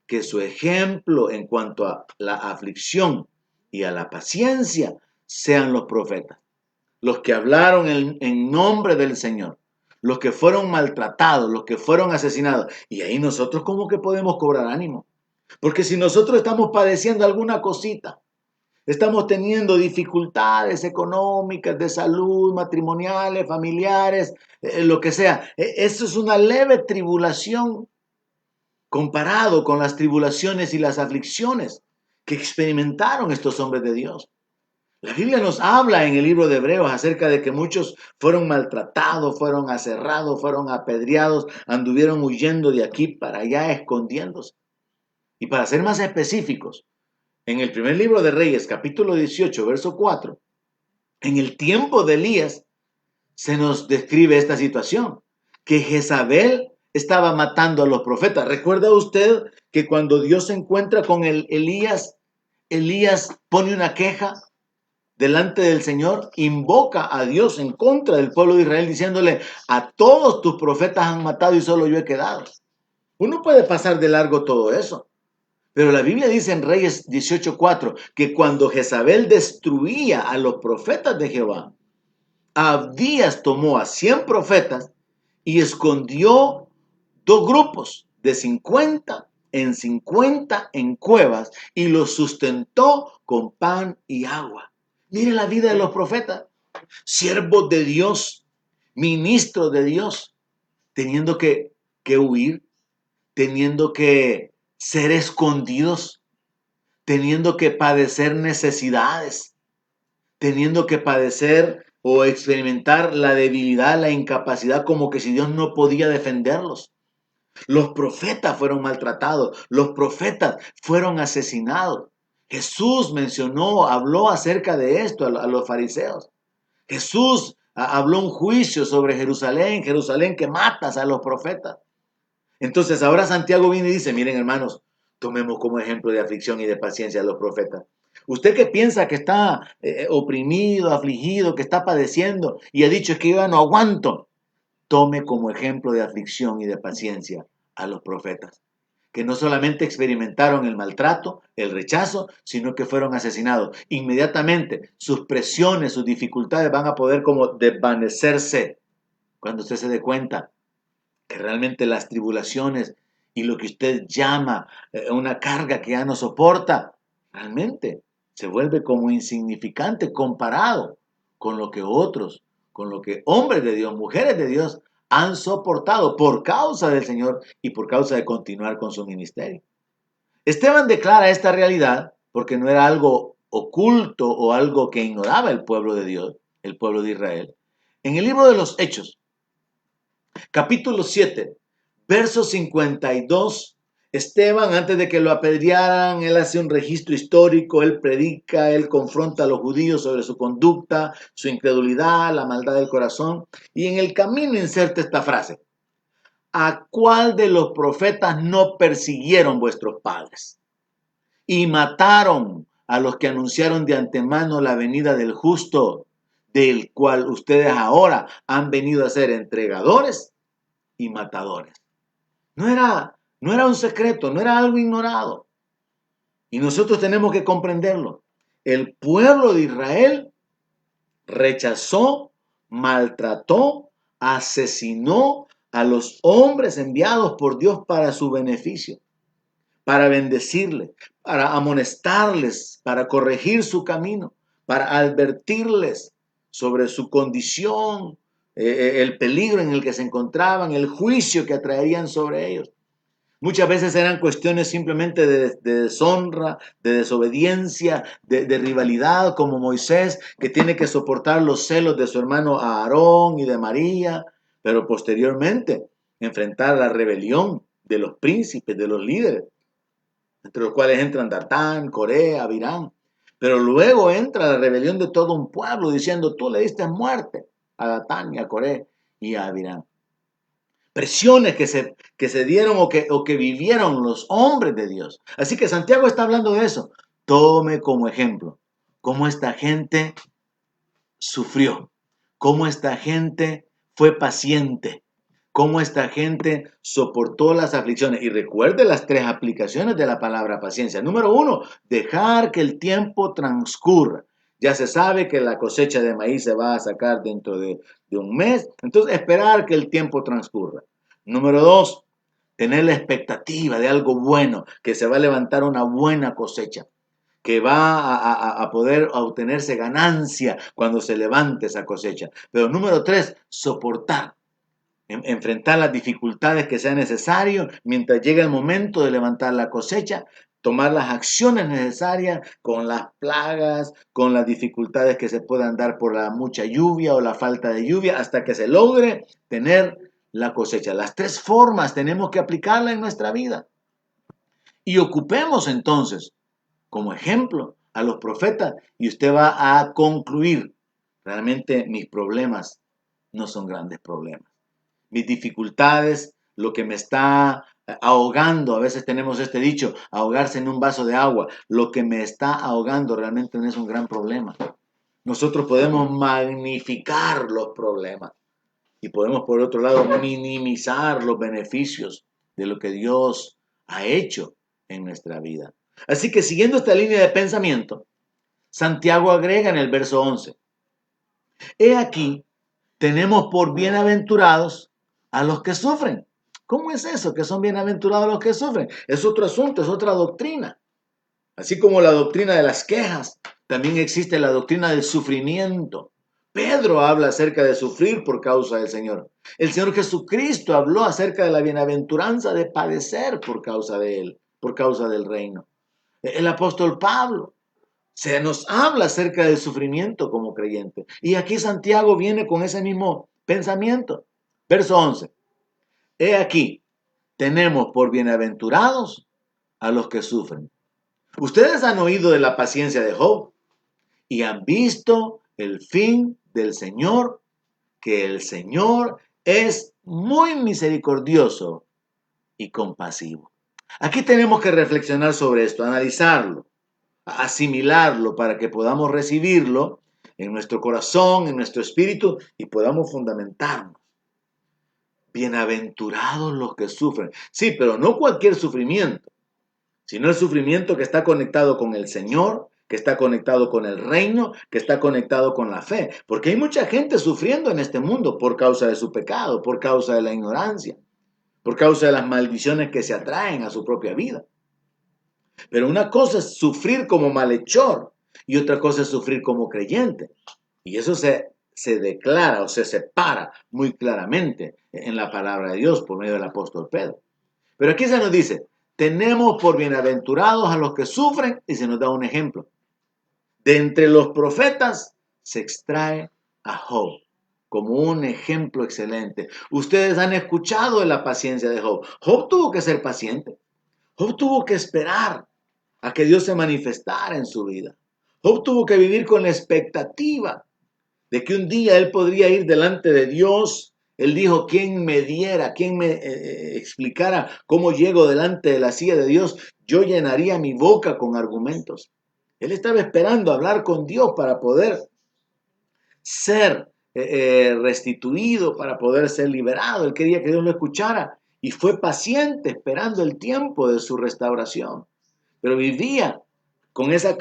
que su ejemplo en cuanto a la aflicción y a la paciencia sean los profetas, los que hablaron en nombre del Señor, los que fueron maltratados, los que fueron asesinados. Y ahí nosotros como que podemos cobrar ánimo. Porque si nosotros estamos padeciendo alguna cosita, estamos teniendo dificultades económicas, de salud, matrimoniales, familiares, lo que sea, eso es una leve tribulación comparado con las tribulaciones y las aflicciones que experimentaron estos hombres de Dios. La Biblia nos habla en el libro de Hebreos acerca de que muchos fueron maltratados, fueron aserrados, fueron apedreados, anduvieron huyendo de aquí para allá, escondiéndose. Y para ser más específicos, En el primer libro de Reyes, capítulo 18, verso 4, en el tiempo de Elías se nos describe esta situación, que Jezabel estaba matando a los profetas. ¿Recuerda usted que cuando Dios se encuentra con Elías, Elías pone una queja delante del Señor, invoca a Dios en contra del pueblo de Israel, diciéndole: a todos tus profetas han matado y solo yo he quedado? Uno puede pasar de largo todo eso, pero la Biblia dice en Reyes 18:4 que cuando Jezabel destruía a los profetas de Jehová, Abdías tomó a 100 profetas y escondió dos grupos de 50 en cuevas y los sustentó con pan y agua. Mire la vida de los profetas, siervos de Dios, ministros de Dios, teniendo que huir, teniendo que ser escondidos, teniendo que padecer necesidades, teniendo que padecer o experimentar la debilidad, la incapacidad, como que si Dios no podía defenderlos. Los profetas fueron maltratados, los profetas fueron asesinados. Jesús mencionó, habló acerca de esto a los fariseos. Jesús habló un juicio sobre Jerusalén, Jerusalén que matas a los profetas. Entonces ahora Santiago viene y dice: miren, hermanos, tomemos como ejemplo de aflicción y de paciencia a los profetas. Usted que piensa que está oprimido, afligido, que está padeciendo y ha dicho: es que yo ya no aguanto, tome como ejemplo de aflicción y de paciencia a los profetas, que no solamente experimentaron el maltrato, el rechazo, sino que fueron asesinados. Inmediatamente sus presiones, sus dificultades van a poder como desvanecerse cuando usted se dé cuenta que realmente las tribulaciones y lo que usted llama una carga que ya no soporta, realmente se vuelve como insignificante comparado con lo que otros, con lo que hombres de Dios, mujeres de Dios han soportado por causa del Señor y por causa de continuar con su ministerio. Esteban declara esta realidad porque no era algo oculto o algo que ignoraba el pueblo de Dios, el pueblo de Israel. En el libro de los Hechos, capítulo 7, verso 52, Esteban, antes de que lo apedrearan, él hace un registro histórico, él predica, él confronta a los judíos sobre su conducta, su incredulidad, la maldad del corazón, y en el camino inserta esta frase: ¿a cuál de los profetas no persiguieron vuestros padres y mataron a los que anunciaron de antemano la venida del justo, del cual ustedes ahora han venido a ser entregadores y matadores? No era un secreto, no era algo ignorado. Y nosotros tenemos que comprenderlo. El pueblo de Israel rechazó, maltrató, asesinó a los hombres enviados por Dios para su beneficio, para bendecirles, para amonestarles, para corregir su camino, para advertirles sobre su condición, el peligro en el que se encontraban, el juicio que atraerían sobre ellos. Muchas veces eran cuestiones simplemente de deshonra, de desobediencia, de rivalidad, como Moisés, que tiene que soportar los celos de su hermano Aarón y de María, pero posteriormente enfrentar la rebelión de los príncipes, de los líderes, entre los cuales entran Datán, Corea, Abirán. Pero luego entra la rebelión de todo un pueblo diciendo: tú le diste muerte a Datán y a Coré y a Abirán. Presiones que se dieron o que vivieron los hombres de Dios. Así que Santiago está hablando de eso. Tome como ejemplo cómo esta gente sufrió, cómo esta gente fue paciente, cómo esta gente soportó las aflicciones. Y recuerde las 3 aplicaciones de la palabra paciencia. Número 1, dejar que el tiempo transcurra. Ya se sabe que la cosecha de maíz se va a sacar dentro de un mes, entonces esperar que el tiempo transcurra. Número 2, tener la expectativa de algo bueno, que se va a levantar una buena cosecha, que va a poder obtenerse ganancia cuando se levante esa cosecha. Pero número 3, soportar, enfrentar las dificultades que sea necesario mientras llegue el momento de levantar la cosecha, tomar las acciones necesarias con las plagas, con las dificultades que se puedan dar por la mucha lluvia o la falta de lluvia, hasta que se logre tener la cosecha. Las 3 formas tenemos que aplicarla en nuestra vida. Y ocupemos entonces como ejemplo a los profetas y usted va a concluir, realmente mis problemas no son grandes problemas. Mis dificultades, lo que me está ahogando, a veces tenemos este dicho, ahogarse en un vaso de agua, lo que me está ahogando realmente no es un gran problema. Nosotros podemos magnificar los problemas y podemos, por otro lado, minimizar los beneficios de lo que Dios ha hecho en nuestra vida. Así que siguiendo esta línea de pensamiento, Santiago agrega en el verso 11, he aquí, tenemos por bienaventurados a los que sufren. ¿Cómo es eso? Que son bienaventurados los que sufren. Es otro asunto, es otra doctrina. Así como la doctrina de las quejas, también existe la doctrina del sufrimiento. Pedro habla acerca de sufrir por causa del Señor. El Señor Jesucristo habló acerca de la bienaventuranza de padecer por causa de Él, por causa del reino. El apóstol Pablo se nos habla acerca del sufrimiento como creyente. Y aquí Santiago viene con ese mismo pensamiento. Verso 11. He aquí, tenemos por bienaventurados a los que sufren. Ustedes han oído de la paciencia de Job y han visto el fin del Señor, que el Señor es muy misericordioso y compasivo. Aquí tenemos que reflexionar sobre esto, analizarlo, asimilarlo para que podamos recibirlo en nuestro corazón, en nuestro espíritu y podamos fundamentarnos. Bienaventurados los que sufren. Sí, pero no cualquier sufrimiento, sino el sufrimiento que está conectado con el Señor, que está conectado con el reino, que está conectado con la fe. Porque hay mucha gente sufriendo en este mundo por causa de su pecado, por causa de la ignorancia, por causa de las maldiciones que se atraen a su propia vida. Pero una cosa es sufrir como malhechor y otra cosa es sufrir como creyente. Y eso se declara o se separa muy claramente en la palabra de Dios por medio del apóstol Pedro. Pero aquí se nos dice, tenemos por bienaventurados a los que sufren y se nos da un ejemplo. De entre los profetas se extrae a Job como un ejemplo excelente. Ustedes han escuchado de la paciencia de Job. Job tuvo que ser paciente. Job tuvo que esperar a que Dios se manifestara en su vida. Job tuvo que vivir con la expectativa de que un día él podría ir delante de Dios. Él dijo, ¿quién me diera, quién me explicara cómo llego delante de la silla de Dios? Yo llenaría mi boca con argumentos. Él estaba esperando hablar con Dios para poder ser restituido, para poder ser liberado. Él quería que Dios lo escuchara y fue paciente esperando el tiempo de su restauración. Pero vivía con esa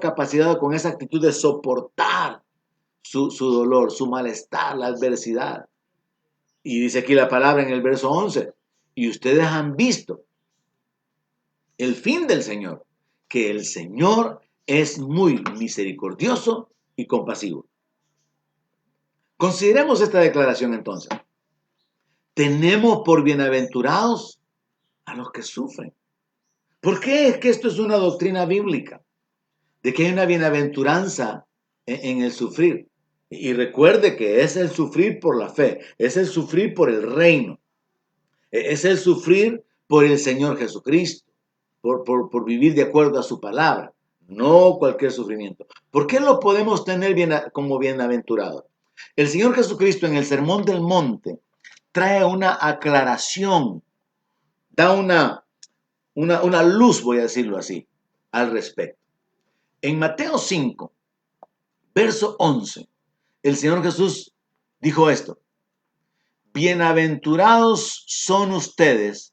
capacidad, con esa actitud de soportar su dolor, su malestar, la adversidad. Y dice aquí la palabra en el verso 11, y ustedes han visto el fin del Señor, que el Señor es muy misericordioso y compasivo. Consideremos esta declaración entonces. Tenemos por bienaventurados a los que sufren. ¿Por qué es que esto es una doctrina bíblica? De que hay una bienaventuranza en el sufrir. Y recuerde que es el sufrir por la fe, es el sufrir por el reino, es el sufrir por el Señor Jesucristo, por vivir de acuerdo a su palabra, no cualquier sufrimiento. ¿Por qué lo podemos tener como bienaventurado? El Señor Jesucristo en el Sermón del Monte trae una aclaración, da una luz, voy a decirlo así, al respecto. En Mateo 5, verso 11, el Señor Jesús dijo esto: bienaventurados son ustedes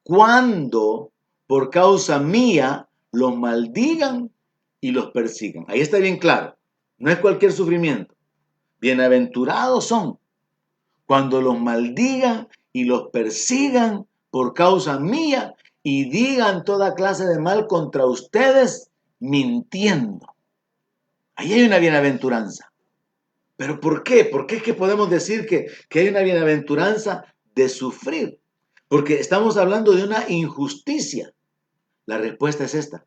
cuando por causa mía los maldigan y los persigan. Ahí está bien claro, no es cualquier sufrimiento. Bienaventurados son cuando los maldigan y los persigan por causa mía y digan toda clase de mal contra ustedes mintiendo. Ahí hay una bienaventuranza. ¿Pero por qué? ¿Por qué es que podemos decir que hay una bienaventuranza de sufrir? Porque estamos hablando de una injusticia. La respuesta es esta.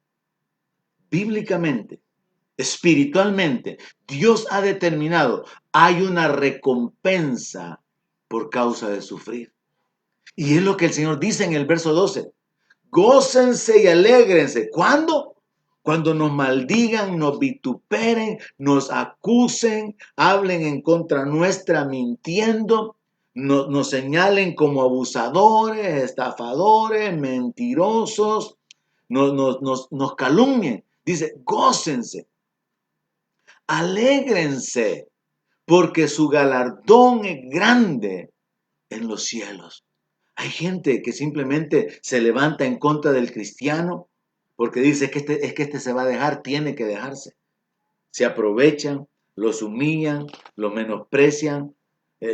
Bíblicamente, espiritualmente, Dios ha determinado, hay una recompensa por causa de sufrir. Y es lo que el Señor dice en el verso 12. Gócense y alégrense. ¿Cuándo? Cuando nos maldigan, nos vituperen, nos acusen, hablen en contra nuestra mintiendo, nos señalen como abusadores, estafadores, mentirosos, nos calumnien. Dice, gócense, alégrense, porque su galardón es grande en los cielos. Hay gente que simplemente se levanta en contra del cristiano porque dice que este se va a dejar, tiene que dejarse. Se aprovechan, los humillan, los menosprecian,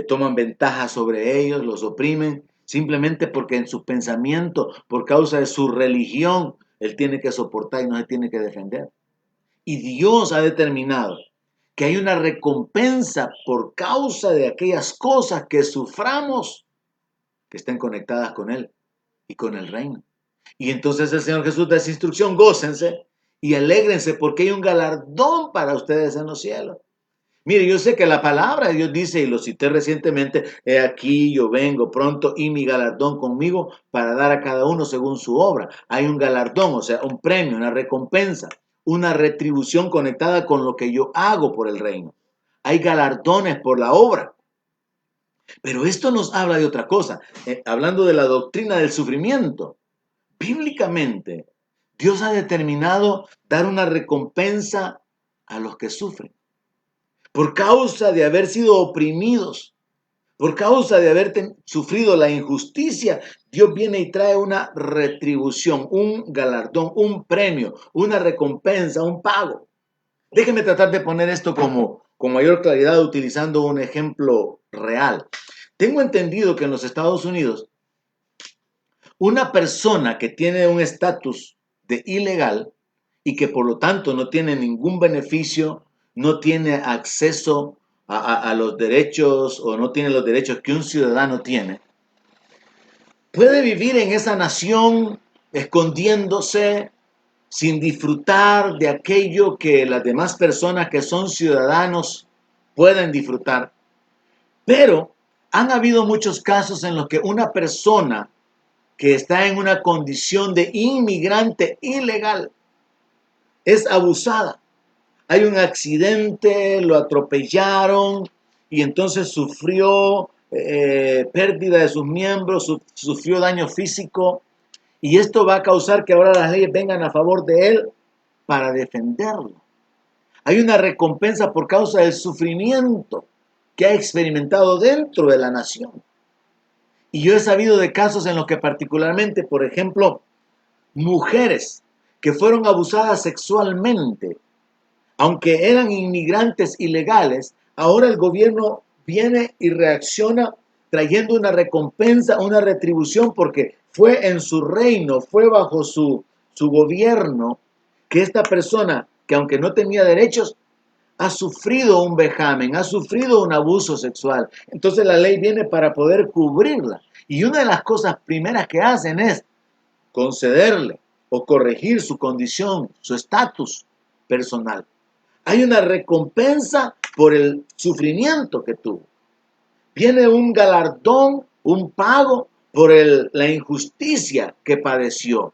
toman ventaja sobre ellos, los oprimen, simplemente porque en su pensamiento, por causa de su religión, él tiene que soportar y no se tiene que defender. Y Dios ha determinado que hay una recompensa por causa de aquellas cosas que suframos que estén conectadas con Él y con el reino. Y entonces el Señor Jesús da esa instrucción, gócense y alégrense porque hay un galardón para ustedes en los cielos. Mire, yo sé que la palabra de Dios dice, y lo cité recientemente, he aquí yo vengo pronto y mi galardón conmigo para dar a cada uno según su obra. Hay un galardón, o sea, un premio, una recompensa, una retribución conectada con lo que yo hago por el reino. Hay galardones por la obra. Pero esto nos habla de otra cosa, hablando de la doctrina del sufrimiento. Bíblicamente, Dios ha determinado dar una recompensa a los que sufren. Por causa de haber sido oprimidos, por causa de haber sufrido la injusticia, Dios viene y trae una retribución, un galardón, un premio, una recompensa, un pago. Déjeme tratar de poner esto con mayor claridad utilizando un ejemplo real. Tengo entendido que en los Estados Unidos, una persona que tiene un estatus de ilegal y que por lo tanto no tiene ningún beneficio, no tiene acceso a los derechos o no tiene los derechos que un ciudadano tiene, puede vivir en esa nación escondiéndose sin disfrutar de aquello que las demás personas que son ciudadanos pueden disfrutar. Pero han habido muchos casos en los que una persona que está en una condición de inmigrante ilegal es abusada. Hay un accidente, lo atropellaron y entonces sufrió pérdida de sus miembros, sufrió daño físico y esto va a causar que ahora las leyes vengan a favor de él para defenderlo. Hay una recompensa por causa del sufrimiento que ha experimentado dentro de la nación. Y yo he sabido de casos en los que particularmente, por ejemplo, mujeres que fueron abusadas sexualmente, aunque eran inmigrantes ilegales, ahora el gobierno viene y reacciona trayendo una recompensa, una retribución, porque fue en su reino, fue bajo su gobierno, que esta persona, que aunque no tenía derechos, ha sufrido un vejamen, ha sufrido un abuso sexual. Entonces la ley viene para poder cubrirla. Y una de las cosas primeras que hacen es concederle o corregir su condición, su estatus personal. Hay una recompensa por el sufrimiento que tuvo. Viene un galardón, un pago por la injusticia que padeció.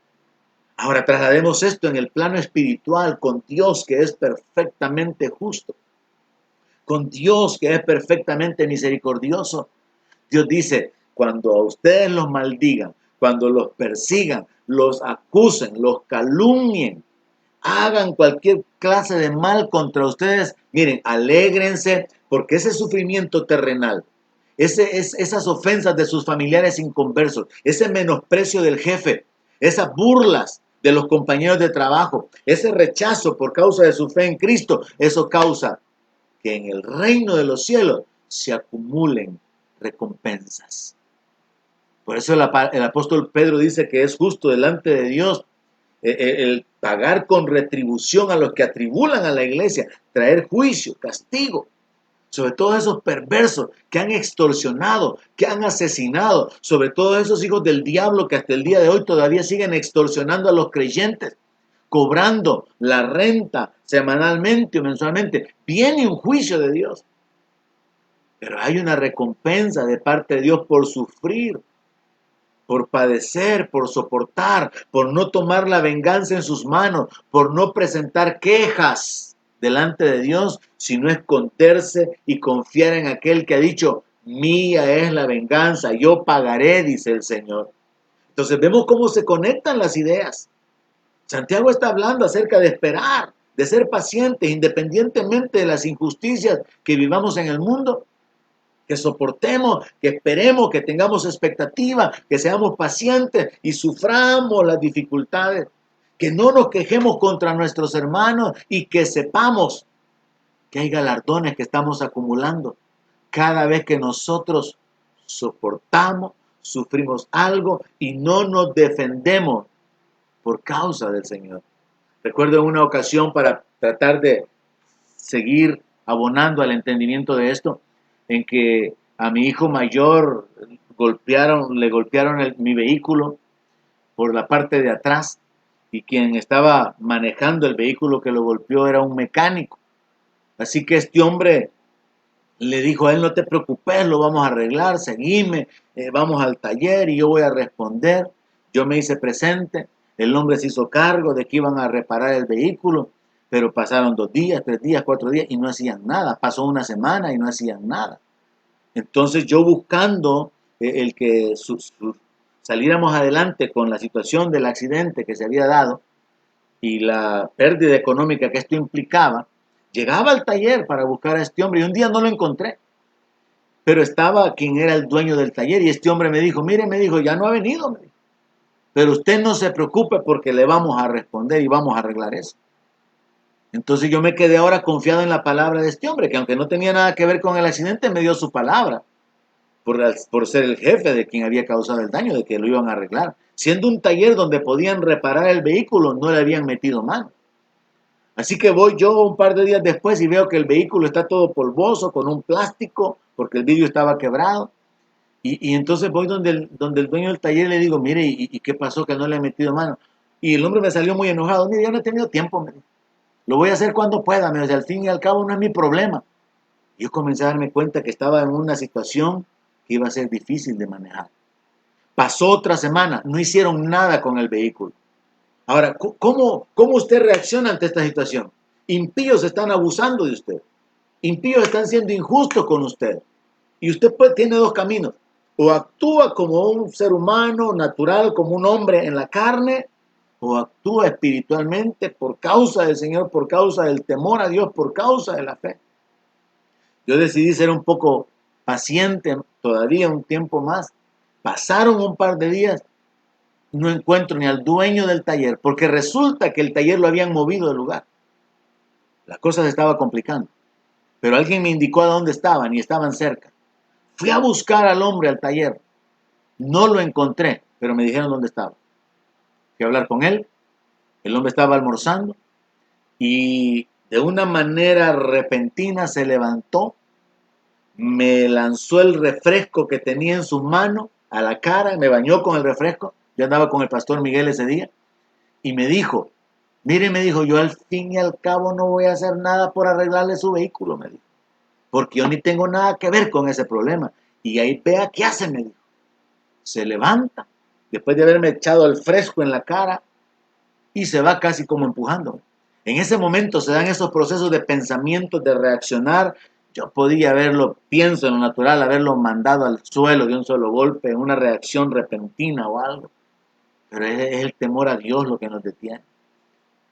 Ahora traslademos esto en el plano espiritual con Dios que es perfectamente justo, con Dios que es perfectamente misericordioso. Dios dice, cuando a ustedes los maldigan, cuando los persigan, los acusen, los calumnien, hagan cualquier clase de mal contra ustedes, miren, alégrense porque ese sufrimiento terrenal, esas ofensas de sus familiares inconversos, ese menosprecio del jefe, esas burlas de los compañeros de trabajo, ese rechazo por causa de su fe en Cristo, eso causa que en el reino de los cielos se acumulen recompensas. Por eso el apóstol Pedro dice que es justo delante de Dios el pagar con retribución a los que atribulan a la iglesia, traer juicio, castigo, sobre todos esos perversos que han extorsionado, que han asesinado, sobre todos esos hijos del diablo que hasta el día de hoy todavía siguen extorsionando a los creyentes, cobrando la renta semanalmente o mensualmente. Viene un juicio de Dios, pero hay una recompensa de parte de Dios por sufrir, por padecer, por soportar, por no tomar la venganza en sus manos, por no presentar quejas delante de Dios, sino esconderse y confiar en aquel que ha dicho, mía es la venganza, yo pagaré, dice el Señor. Entonces vemos cómo se conectan las ideas. Santiago está hablando acerca de esperar, de ser pacientes, independientemente de las injusticias que vivamos en el mundo. Que soportemos, que esperemos, que tengamos expectativa, que seamos pacientes y suframos las dificultades. Que no nos quejemos contra nuestros hermanos y que sepamos que hay galardones que estamos acumulando. Cada vez que nosotros soportamos, sufrimos algo y no nos defendemos por causa del Señor. Recuerdo en una ocasión, para tratar de seguir abonando al entendimiento de esto, en que a mi hijo mayor le golpearon mi vehículo por la parte de atrás, y quien estaba manejando el vehículo que lo golpeó era un mecánico. Así que este hombre le dijo a él, no te preocupes, lo vamos a arreglar, seguime, vamos al taller y yo voy a responder. Yo me hice presente, el hombre se hizo cargo de que iban a reparar el vehículo, pero pasaron 2 días, 3 días, 4 días y no hacían nada. Pasó una semana y no hacían nada. Entonces yo buscando el que saliéramos adelante con la situación del accidente que se había dado y la pérdida económica que esto implicaba, llegaba al taller para buscar a este hombre y un día no lo encontré. Pero estaba quien era el dueño del taller y este hombre me dijo, mire, me dijo, ya no ha venido, pero usted no se preocupe porque le vamos a responder y vamos a arreglar eso. Entonces yo me quedé ahora confiado en la palabra de este hombre, que aunque no tenía nada que ver con el accidente, me dio su palabra, por ser el jefe de quien había causado el daño, de que lo iban a arreglar. Siendo un taller donde podían reparar el vehículo, no le habían metido mano. Así que voy yo un par de días después y veo que el vehículo está todo polvoso, con un plástico, porque el vidrio estaba quebrado. Y entonces voy donde el dueño del taller y le digo, mire, ¿y qué pasó que no le he metido mano? Y el hombre me salió muy enojado. Mire, yo no he tenido tiempo, me dijo. Lo voy a hacer cuando pueda, me dijo, al fin y al cabo no es mi problema. Yo comencé a darme cuenta que estaba en una situación que iba a ser difícil de manejar. Pasó otra semana, no hicieron nada con el vehículo. Ahora, ¿cómo usted reacciona ante esta situación? Impíos están abusando de usted. Impíos están siendo injustos con usted. Y usted tiene 2 caminos. O actúa como un ser humano natural, como un hombre en la carne, o actúa espiritualmente por causa del Señor, por causa del temor a Dios, por causa de la fe. Yo decidí ser un poco paciente todavía un tiempo más. Pasaron un par de días, no encuentro ni al dueño del taller, porque resulta que el taller lo habían movido del lugar. La cosa se estaba complicando, pero alguien me indicó a dónde estaban y estaban cerca. Fui a buscar al hombre al taller, no lo encontré, pero me dijeron dónde estaba. Fui a hablar con él, el hombre estaba almorzando y de una manera repentina se levantó, me lanzó el refresco que tenía en sus manos a la cara, me bañó con el refresco, yo andaba con el pastor Miguel ese día, y me dijo, mire, me dijo, yo al fin y al cabo no voy a hacer nada por arreglarle su vehículo, me dijo, porque yo ni tengo nada que ver con ese problema. Y ahí vea qué hace, me dijo. Se levanta, después de haberme echado el fresco en la cara, y se va casi como empujándome. En ese momento se dan esos procesos de pensamiento, de reaccionar. Yo podía haberlo, pienso en lo natural, haberlo mandado al suelo de un solo golpe, en una reacción repentina o algo. Pero es el temor a Dios lo que nos detiene.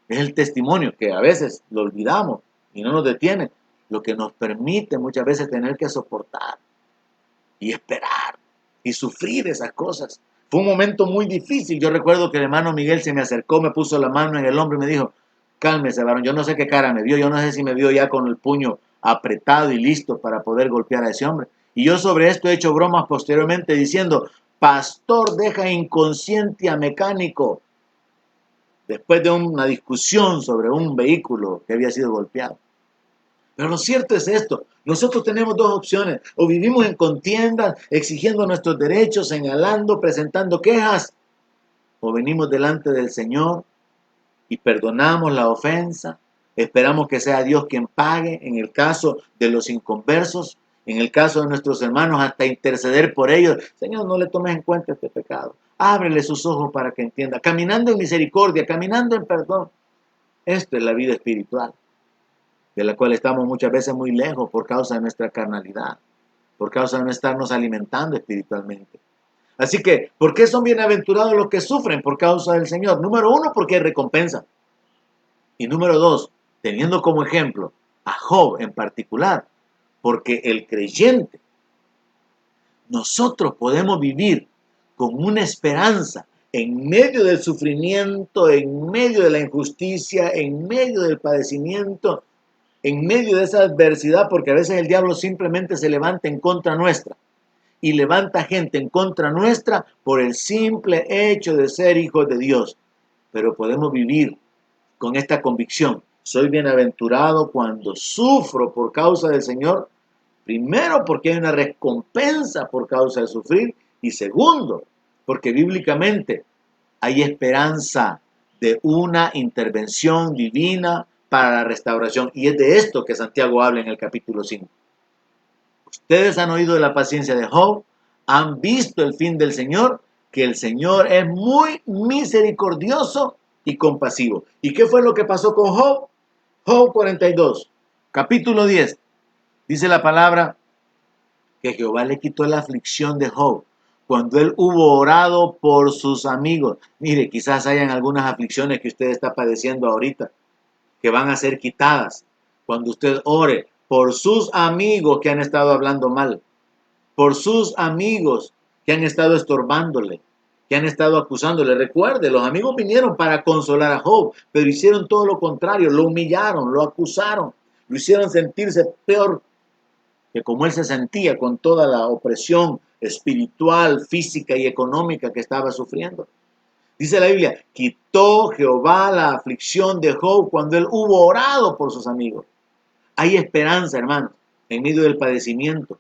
Es el testimonio que a veces lo olvidamos y no nos detiene, lo que nos permite muchas veces tener que soportar y esperar y sufrir esas cosas. Fue un momento muy difícil. Yo recuerdo que el hermano Miguel se me acercó, me puso la mano en el hombro y me dijo, cálmese, varón, yo no sé qué cara me vio, yo no sé si me vio ya con el puño apretado y listo para poder golpear a ese hombre. Y yo sobre esto he hecho bromas posteriormente diciendo, pastor, deja inconsciente a mecánico, después de una discusión sobre un vehículo que había sido golpeado. Pero lo cierto es esto, nosotros tenemos 2 opciones, o vivimos en contiendas, exigiendo nuestros derechos, señalando, presentando quejas, o venimos delante del Señor y perdonamos la ofensa, esperamos que sea Dios quien pague, en el caso de los inconversos, en el caso de nuestros hermanos, hasta interceder por ellos. Señor, no le tomes en cuenta este pecado. Ábrele sus ojos para que entienda. Caminando en misericordia, caminando en perdón. Esto es la vida espiritual, de la cual estamos muchas veces muy lejos por causa de nuestra carnalidad, por causa de no estarnos alimentando espiritualmente. Así que, ¿por qué son bienaventurados los que sufren por causa del Señor? Número uno, porque hay recompensa. Y número dos, teniendo como ejemplo a Job en particular, porque el creyente, nosotros podemos vivir con una esperanza en medio del sufrimiento, en medio de la injusticia, en medio del padecimiento, en medio de esa adversidad, porque a veces el diablo simplemente se levanta en contra nuestra y levanta gente en contra nuestra por el simple hecho de ser hijos de Dios. Pero podemos vivir con esta convicción. Soy bienaventurado cuando sufro por causa del Señor. Primero, porque hay una recompensa por causa de sufrir. Y segundo, porque bíblicamente hay esperanza de una intervención divina para la restauración. Y es de esto que Santiago habla en el capítulo 5. Ustedes han oído de la paciencia de Job, han visto el fin del Señor, que el Señor es muy misericordioso y compasivo. ¿Y qué fue lo que pasó con Job? Job 42, capítulo 10. Dice la palabra que Jehová le quitó la aflicción de Job cuando él hubo orado por sus amigos. Mire, quizás hayan algunas aflicciones que usted está padeciendo ahorita, que van a ser quitadas cuando usted ore por sus amigos que han estado hablando mal, por sus amigos que han estado estorbándole, que han estado acusándole. Recuerde, los amigos vinieron para consolar a Job, pero hicieron todo lo contrario, lo humillaron, lo acusaron, lo hicieron sentirse peor que como él se sentía con toda la opresión espiritual, física y económica que estaba sufriendo. Dice la Biblia, quitó Jehová la aflicción de Job cuando él hubo orado por sus amigos. Hay esperanza, hermanos, en medio del padecimiento,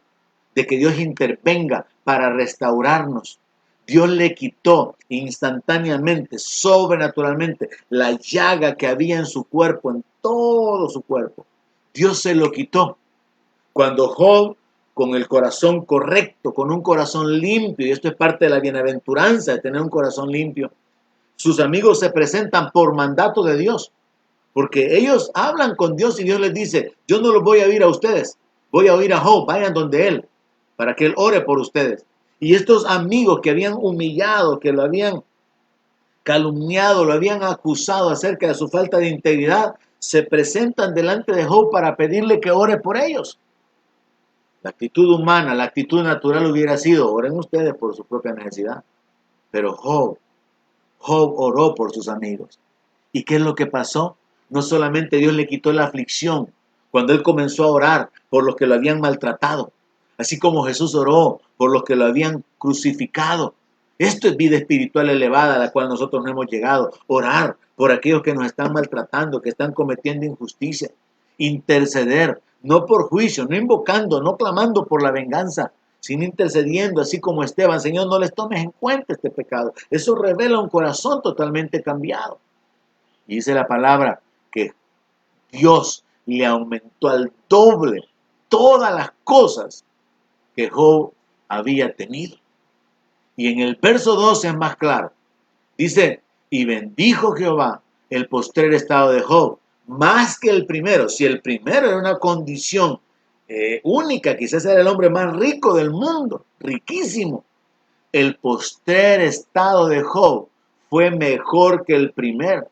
de que Dios intervenga para restaurarnos. Dios le quitó instantáneamente, sobrenaturalmente, la llaga que había en su cuerpo, en todo su cuerpo. Dios se lo quitó. Cuando Job, con el corazón correcto, con un corazón limpio, y esto es parte de la bienaventuranza de tener un corazón limpio, sus amigos se presentan por mandato de Dios, porque ellos hablan con Dios y Dios les dice, yo no los voy a oír a ustedes, voy a oír a Job, vayan donde él, para que él ore por ustedes. Y estos amigos que habían humillado, que lo habían calumniado, lo habían acusado acerca de su falta de integridad, se presentan delante de Job para pedirle que ore por ellos. La actitud humana, la actitud natural hubiera sido, oren ustedes por su propia necesidad. Pero Job oró por sus amigos. ¿Y qué es lo que pasó? No solamente Dios le quitó la aflicción cuando él comenzó a orar por los que lo habían maltratado, así como Jesús oró por los que lo habían crucificado. Esto es vida espiritual elevada a la cual nosotros no hemos llegado. Orar por aquellos que nos están maltratando, que están cometiendo injusticia. Interceder, no por juicio, no invocando, no clamando por la venganza, sino intercediendo, así como Esteban. Señor, no les tomes en cuenta este pecado. Eso revela un corazón totalmente cambiado. Y dice la palabra que Dios le aumentó al doble todas las cosas que Job había tenido. Y en el verso 12 es más claro. Dice, y bendijo Jehová el postrer estado de Job, más que el primero. Si el primero era una condición única, quizás era el hombre más rico del mundo, riquísimo. El postrer estado de Job fue mejor que el primero.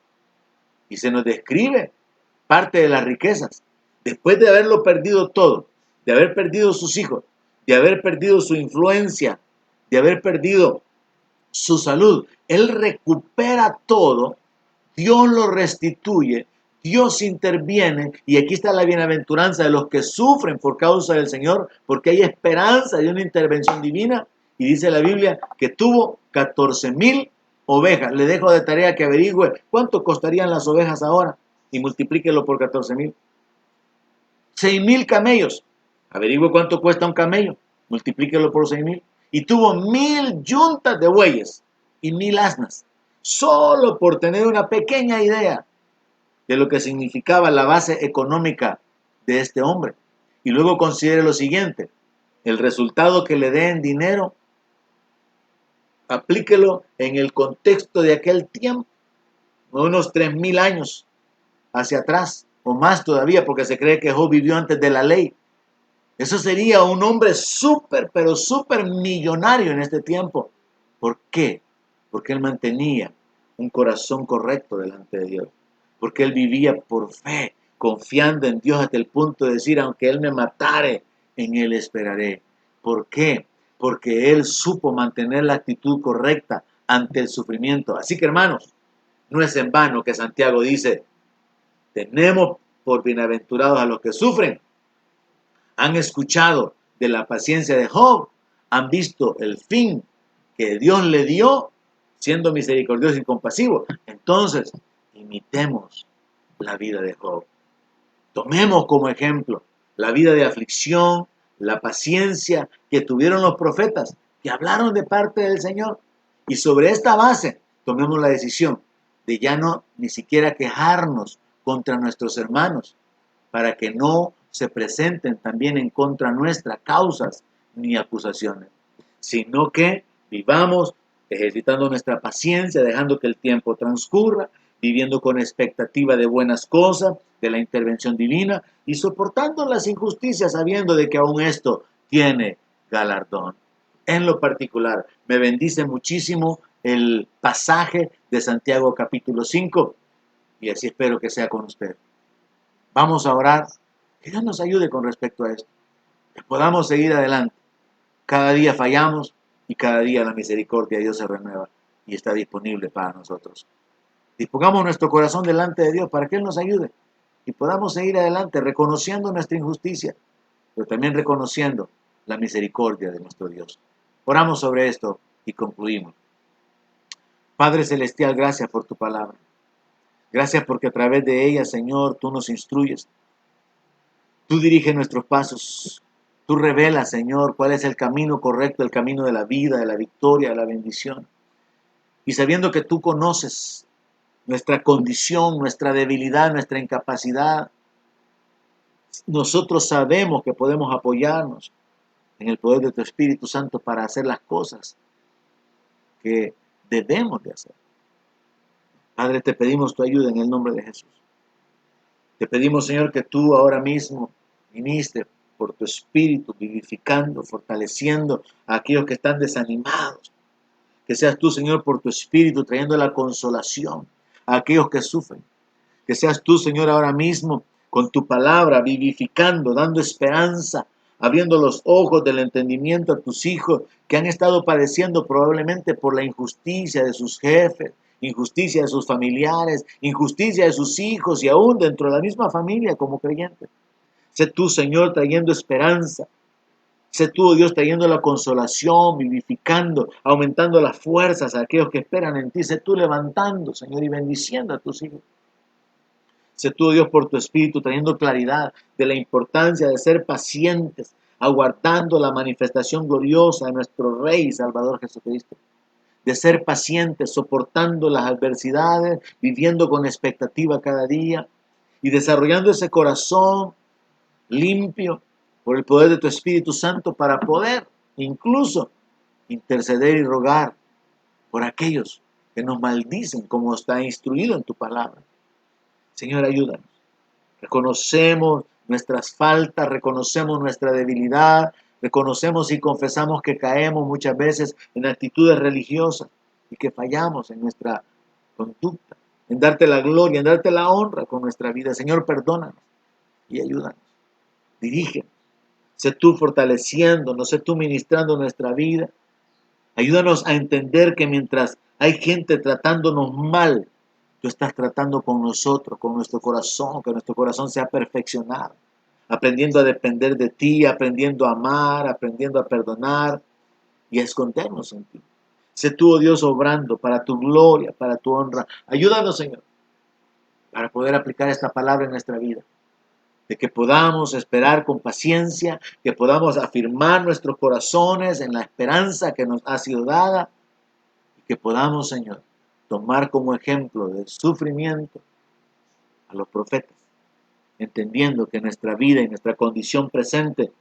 Y se nos describe parte de las riquezas. Después de haberlo perdido todo, de haber perdido sus hijos, de haber perdido su influencia, de haber perdido su salud, él recupera todo, Dios lo restituye, Dios interviene, y aquí está la bienaventuranza de los que sufren por causa del Señor, porque hay esperanza de una intervención divina. Y dice la Biblia que tuvo 14,000 ovejas. Le dejo de tarea que averigüe cuánto costarían las ovejas ahora y multiplíquelo por 14,000. 6,000 camellos. Averigüe cuánto cuesta un camello, multiplíquelo por 6,000. Y tuvo 1,000 yuntas de bueyes y 1,000 asnas. Solo por tener una pequeña idea de lo que significaba la base económica de este hombre. Y luego considere lo siguiente: el resultado que le dé en dinero Aplíquelo en el contexto de aquel tiempo, unos 3000 años hacia atrás, o más todavía, porque se cree que Job vivió antes de la ley. Eso sería un hombre súper, pero súper millonario en este tiempo. ¿Por qué? Porque él mantenía un corazón correcto delante de Dios. Porque él vivía por fe, confiando en Dios hasta el punto de decir, aunque él me matare, en él esperaré. ¿Por qué? Porque él supo mantener la actitud correcta ante el sufrimiento. Así que, hermanos, no es en vano que Santiago dice, tenemos por bienaventurados a los que sufren. Han escuchado de la paciencia de Job, han visto el fin que Dios le dio, siendo misericordioso y compasivo. Entonces, imitemos la vida de Job. Tomemos como ejemplo la vida de aflicción, la paciencia que tuvieron los profetas, que hablaron de parte del Señor. Y sobre esta base, tomemos la decisión de ya no ni siquiera quejarnos contra nuestros hermanos, para que no se presenten también en contra nuestra causas ni acusaciones, sino que vivamos ejercitando nuestra paciencia, dejando que el tiempo transcurra, viviendo con expectativa de buenas cosas, de la intervención divina y soportando las injusticias sabiendo de que aún esto tiene galardón. En lo particular, me bendice muchísimo el pasaje de Santiago capítulo 5 y así espero que sea con usted. Vamos a orar, que Dios nos ayude con respecto a esto, que podamos seguir adelante. Cada día fallamos y cada día la misericordia de Dios se renueva y está disponible para nosotros. Dispongamos nuestro corazón delante de Dios para que Él nos ayude y podamos seguir adelante reconociendo nuestra injusticia, pero también reconociendo la misericordia de nuestro Dios. Oramos sobre esto y concluimos. Padre Celestial, gracias por tu palabra. Gracias porque a través de ella, Señor, tú nos instruyes. Tú diriges nuestros pasos. Tú revelas, Señor, cuál es el camino correcto, el camino de la vida, de la victoria, de la bendición. Y sabiendo que tú conoces nuestra condición, nuestra debilidad, nuestra incapacidad, nosotros sabemos que podemos apoyarnos en el poder de tu Espíritu Santo para hacer las cosas que debemos de hacer. Padre, te pedimos tu ayuda en el nombre de Jesús. Te pedimos, Señor, que tú ahora mismo ministres por tu Espíritu, vivificando, fortaleciendo a aquellos que están desanimados. Que seas tú, Señor, por tu Espíritu, trayendo la consolación a aquellos que sufren. Que seas tú, Señor, ahora mismo, con tu palabra, vivificando, dando esperanza, abriendo los ojos del entendimiento a tus hijos que han estado padeciendo probablemente por la injusticia de sus jefes, injusticia de sus familiares, injusticia de sus hijos y aún dentro de la misma familia como creyentes. Sé tú, Señor, trayendo esperanza. Sé tú, Dios, trayendo la consolación, vivificando, aumentando las fuerzas a aquellos que esperan en ti. Sé tú levantando, Señor, y bendiciendo a tus hijos. Sé tú, Dios, por tu Espíritu, trayendo claridad de la importancia de ser pacientes, aguardando la manifestación gloriosa de nuestro Rey y Salvador Jesucristo. De ser pacientes, soportando las adversidades, viviendo con expectativa cada día y desarrollando ese corazón limpio por el poder de tu Espíritu Santo para poder incluso interceder y rogar por aquellos que nos maldicen como está instruido en tu palabra. Señor, ayúdanos. Reconocemos nuestras faltas, reconocemos nuestra debilidad, reconocemos y confesamos que caemos muchas veces en actitudes religiosas y que fallamos en nuestra conducta, en darte la gloria, en darte la honra con nuestra vida. Señor, perdónanos y ayúdanos. Dirígenos. Sé tú fortaleciéndonos, sé tú ministrando nuestra vida. Ayúdanos a entender que mientras hay gente tratándonos mal, tú estás tratando con nosotros, con nuestro corazón, que nuestro corazón sea perfeccionado, aprendiendo a depender de ti, aprendiendo a amar, aprendiendo a perdonar y a escondernos en ti. Sé tú, oh Dios, obrando para tu gloria, para tu honra. Ayúdanos, Señor, para poder aplicar esta palabra en nuestra vida. De que podamos esperar con paciencia, que podamos afirmar nuestros corazones en la esperanza que nos ha sido dada y que podamos, Señor, tomar como ejemplo de sufrimiento a los profetas, entendiendo que nuestra vida y nuestra condición presente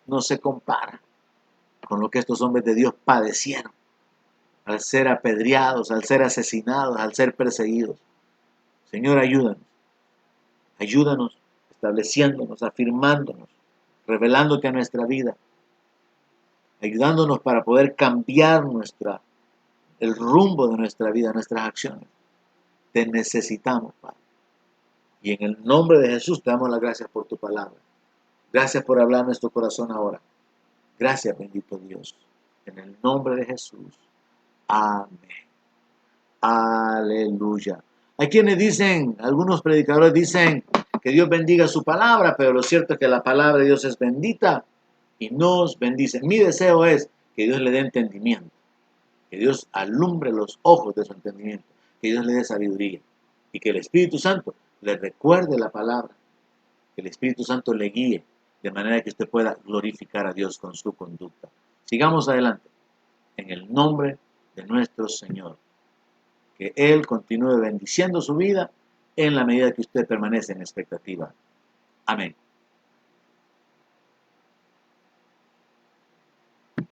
no se compara con lo que estos hombres de Dios padecieron al ser apedreados, al ser asesinados, al ser perseguidos. Señor, ayúdanos. Ayúdanos estableciéndonos, afirmándonos, revelándote a nuestra vida, ayudándonos para poder cambiar el rumbo de nuestra vida, nuestras acciones. Te necesitamos, Padre. Y en el nombre de Jesús te damos las gracias por tu palabra. Gracias por hablar en nuestro corazón ahora. Gracias, bendito Dios. En el nombre de Jesús. Amén. Aleluya. Hay quienes dicen, algunos predicadores dicen que Dios bendiga su palabra, pero lo cierto es que la palabra de Dios es bendita y nos bendice. Mi deseo es que Dios le dé entendimiento, que Dios alumbre los ojos de su entendimiento, que Dios le dé sabiduría y que el Espíritu Santo le recuerde la palabra, que el Espíritu Santo le guíe de manera que usted pueda glorificar a Dios con su conducta. Sigamos adelante en el nombre de nuestro Señor. Que Él continúe bendiciendo su vida en la medida que usted permanece en expectativa. Amén.